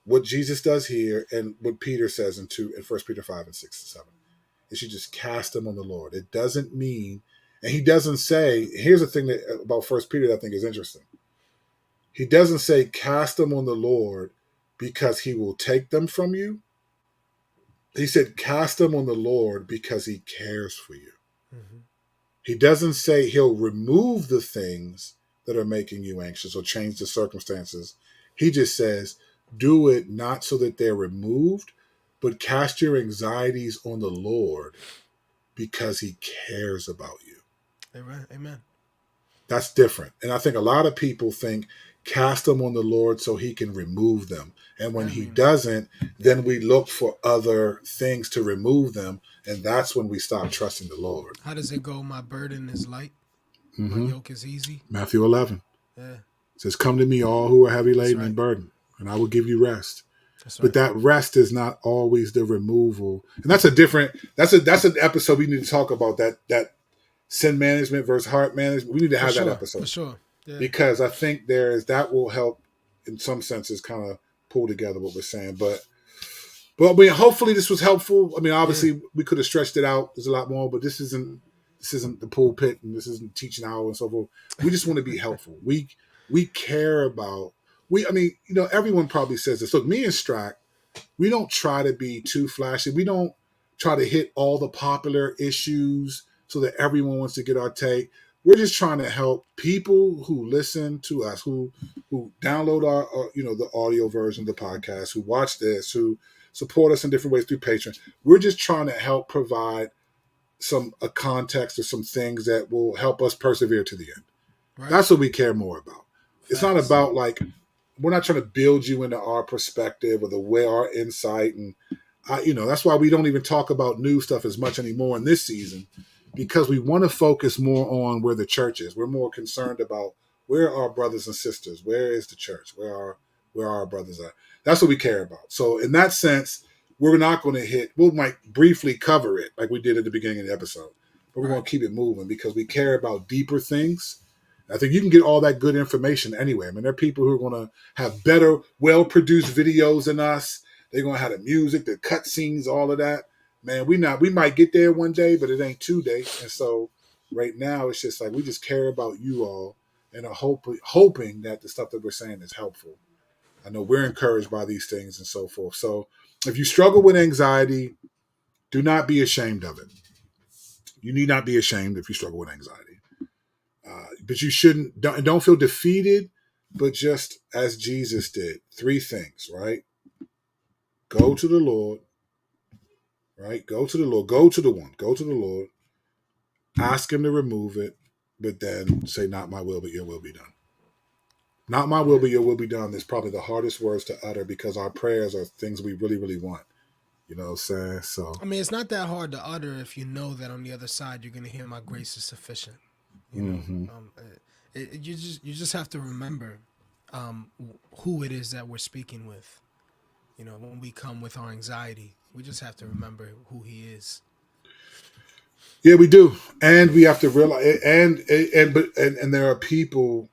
what Jesus does here and what Peter says in 1 Peter 5 and 6 and 7. Is you just cast them on the Lord. It doesn't mean, and he doesn't say, here's the thing about 1 Peter that I think is interesting. He doesn't say cast them on the Lord because he will take them from you. He said cast them on the Lord because he cares for you. Mm-hmm. He doesn't say he'll remove the things that are making you anxious or change the circumstances. He just says do it not so that they're removed, but cast your anxieties on the Lord because he cares about you. Amen. That's different. And I think a lot of people think cast them on the Lord so he can remove them. And when he doesn't, then we look for other things to remove them. And that's when we stop trusting the Lord. How does it go? My burden is light. My yoke is easy. Matthew 11. Yeah. It says, come to me all who are heavy laden and burdened, and I will give you rest. But that rest is not always the removal. And that's an episode we need to talk about, that sin management versus heart management. We need to have that episode. For sure. Yeah. Because I think that will help in some senses kind of pull together what we're saying. But I mean, hopefully this was helpful. I mean, obviously we could have stretched it out. There's a lot more, but this isn't the pulpit and this isn't teaching hour and so forth. We just want to be helpful. We care about, everyone probably says this. Look, me and Strack, we don't try to be too flashy. We don't try to hit all the popular issues so that everyone wants to get our take. We're just trying to help people who listen to us, who download our the audio version of the podcast, who watch this, who support us in different ways through Patreon. We're just trying to help provide a context or some things that will help us persevere to the end. Right. That's what we care more about. Facts. It's not about we're not trying to build you into our perspective or the way our insight, and that's why we don't even talk about new stuff as much anymore in this season, because we want to focus more on where the church is. We're more concerned about where are our brothers and sisters, where is the church, where are our brothers at. That's what we care about. So in that sense, we're not going to we might briefly cover it like we did at the beginning of the episode, but we're going to keep it moving because we care about deeper things. I think you can get all that good information anyway. I mean, there are people who are going to have better, well-produced videos than us. They're going to have the music, the cutscenes, all of that. Man, we might get there one day, but it ain't today. And so right now, it's just we just care about you all and are hoping that the stuff that we're saying is helpful. I know we're encouraged by these things and so forth. So if you struggle with anxiety, do not be ashamed of it. You need not be ashamed if you struggle with anxiety. But you don't feel defeated, but just as Jesus did. 3 things, right? Go to the Lord, right? Go to the Lord. Go to the one. Go to the Lord. Ask him to remove it, but then say, not my will, but your will be done. Not my will, but your will be done is probably the hardest words to utter because our prayers are things we really, really want. You know what I'm saying? So I mean, it's not that hard to utter if you know that on the other side you're going to hear my grace is sufficient. You know, You just have to remember who it is that we're speaking with. You know, when we come with our anxiety, we just have to remember who He is. Yeah, we do, and we have to realize, and there are people.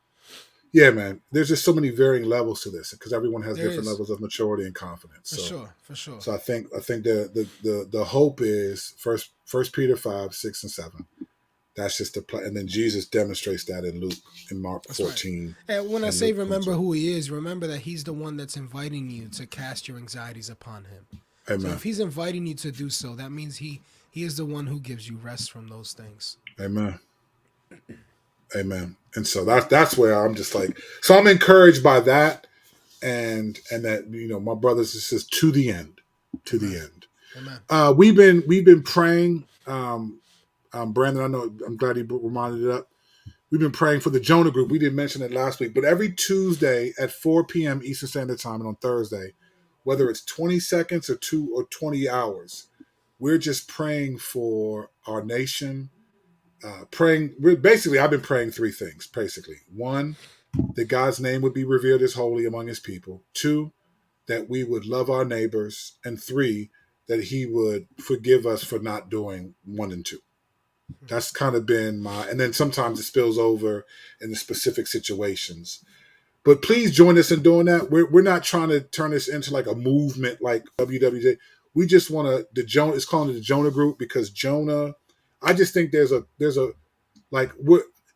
Yeah, man. There's just so many varying levels to this because everyone has There different is, levels of maturity and confidence. for sure, for sure. So I think the hope is First Peter 5, 6, and 7. That's just the play, and then Jesus demonstrates that in Luke, in Mark That's right. 14, And when I and say Luke remember 22. who He is, remember that He's the one that's inviting you to cast your anxieties upon Him. So Amen. if He's inviting you to do so, that means He is the one who gives you rest from those things. Amen. Amen. And so that's where I'm just like, so I'm encouraged by that, and that my brothers, this is to the end, to Amen. the end. Amen. We've been praying. Brandon, I know, I'm glad he reminded it up. We've been praying for the Jonah group. We didn't mention it last week, but every Tuesday at 4 p.m. Eastern Standard Time and on Thursday, whether it's 20 seconds or 20 hours, we're just praying for our nation. I've been praying three things, basically. One, that God's name would be revered as holy among his people. Two, that we would love our neighbors. And three, that he would forgive us for not doing one and two. That's kind of been and then sometimes it spills over in the specific situations. But please join us in doing that. We're not trying to turn this into like a movement like WWJ. We just want it's calling it the Jonah group because Jonah, I just think there's a like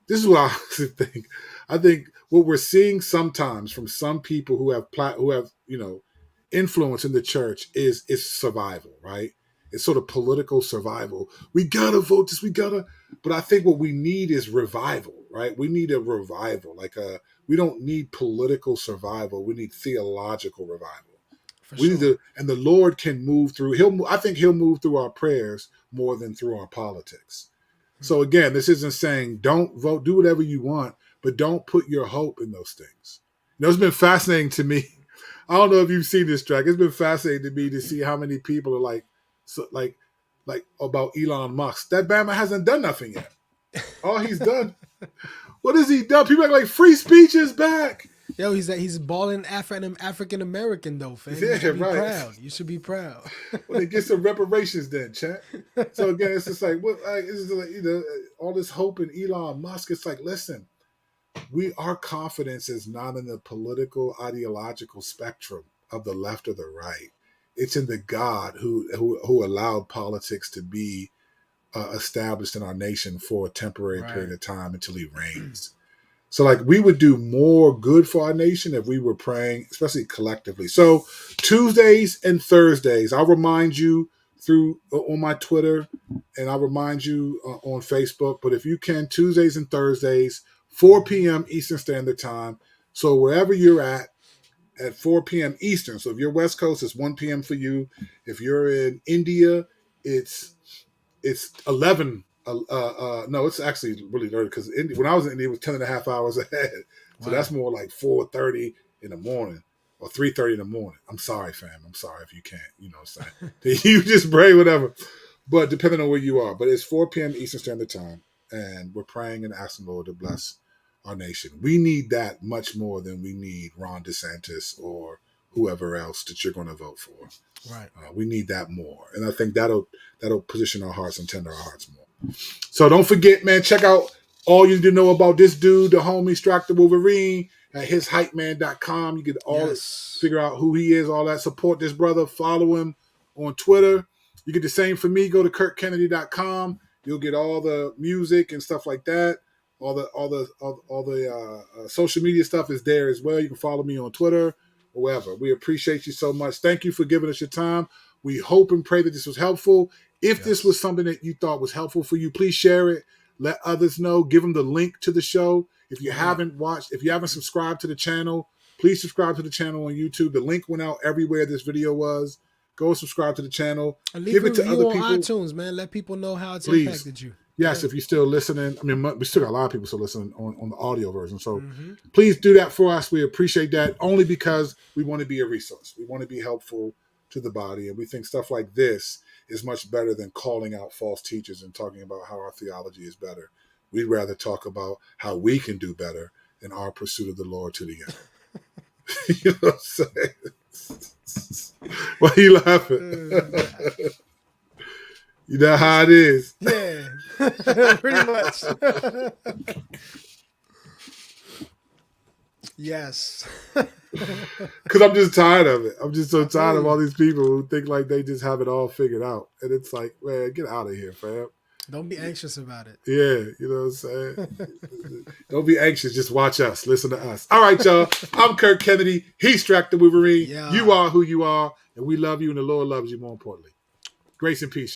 this is what I think. I think what we're seeing sometimes from some people who have influence in the church is survival, right? It's sort of political survival. We gotta vote this. But I think what we need is revival, right? We need a revival. We don't need political survival. We need theological revival. For We need sure. to, and the Lord can move through. I think He'll move through our prayers more than through our politics. So again, this isn't saying don't vote, do whatever you want, but don't put your hope in those things. It's been fascinating to me. I don't know if you've seen this track. It's been fascinating to me to see how many people are like about Elon Musk. That Bama hasn't done nothing yet. All he's done. What has he done? People are like free speech is back. Yo, he's balling African American though, fam. Yeah, You should be right. proud. You should be proud. Well, they get some reparations then, chat. So again, it's just like what it's just like, all this hope in Elon Musk. It's like, listen, our confidence is not in the political ideological spectrum of the left or the right. It's in the God who allowed politics to be established in our nation for a temporary period of time until he reigns. So like we would do more good for our nation if we were praying, especially collectively. So Tuesdays and Thursdays, I'll remind you through on my Twitter and I'll remind you on Facebook. But if you can, Tuesdays and Thursdays, 4 p.m. Eastern Standard Time. So wherever you're at 4 p.m. Eastern. So if you're West Coast, it's 1 p.m. for you. If you're in India, it's 11. No, it's actually really early because when I was in India, it was 10 and a half hours ahead. So Wow. that's more like 4:30 in the morning or 3:30 in the morning. I'm sorry, fam. I'm sorry if you can't. You know what I'm saying? You just pray, whatever. But depending on where you are. But it's 4 p.m. Eastern Standard Time. And we're praying and asking the Lord to bless our nation. We need that much more than we need Ron DeSantis or whoever else that you're going to vote for. Right. We need that more. And I think that'll position our hearts and tender our hearts more. So don't forget, man, check out all you need to know about this dude, the homie Strack the Wolverine at hishypeman.com. You can figure out who he is, all that. Support this brother. Follow him on Twitter. You get the same for me. Go to kirkkennedy.com. You'll get all the music and stuff like that. All the social media stuff is there as well. You can follow me on Twitter or wherever. We appreciate you so much. Thank you for giving us your time. We hope and pray that this was helpful. If this was something that you thought was helpful for you, please share it. Let others know. Give them the link to the show. If you haven't subscribed to the channel, please subscribe to the channel on YouTube. The link went out everywhere this video was. Go subscribe to the channel. And leave Give a it to review other on people. iTunes, man. Let people know how it's Please. impacted you. Yes, if you're still listening. I mean, we still got a lot of people still listening on the audio version. So please do that for us. We appreciate that only because we want to be a resource. We want to be helpful to the body. And we think stuff like this is much better than calling out false teachers and talking about how our theology is better. We'd rather talk about how we can do better in our pursuit of the Lord to the end. You know what I'm saying? Why are you laughing? You know how it is. Yeah, pretty much. Yes. Because I'm just tired of it. I'm just so tired of all these people who think like they just have it all figured out. And it's like, man, get out of here, fam. Don't be anxious about it. Yeah, you know what I'm saying? Don't be anxious. Just watch us. Listen to us. All right, y'all. I'm Kirk Kennedy. He's Strack the Wolverine. Yeah. You are who you are. And we love you, and the Lord loves you more importantly. Grace and peace.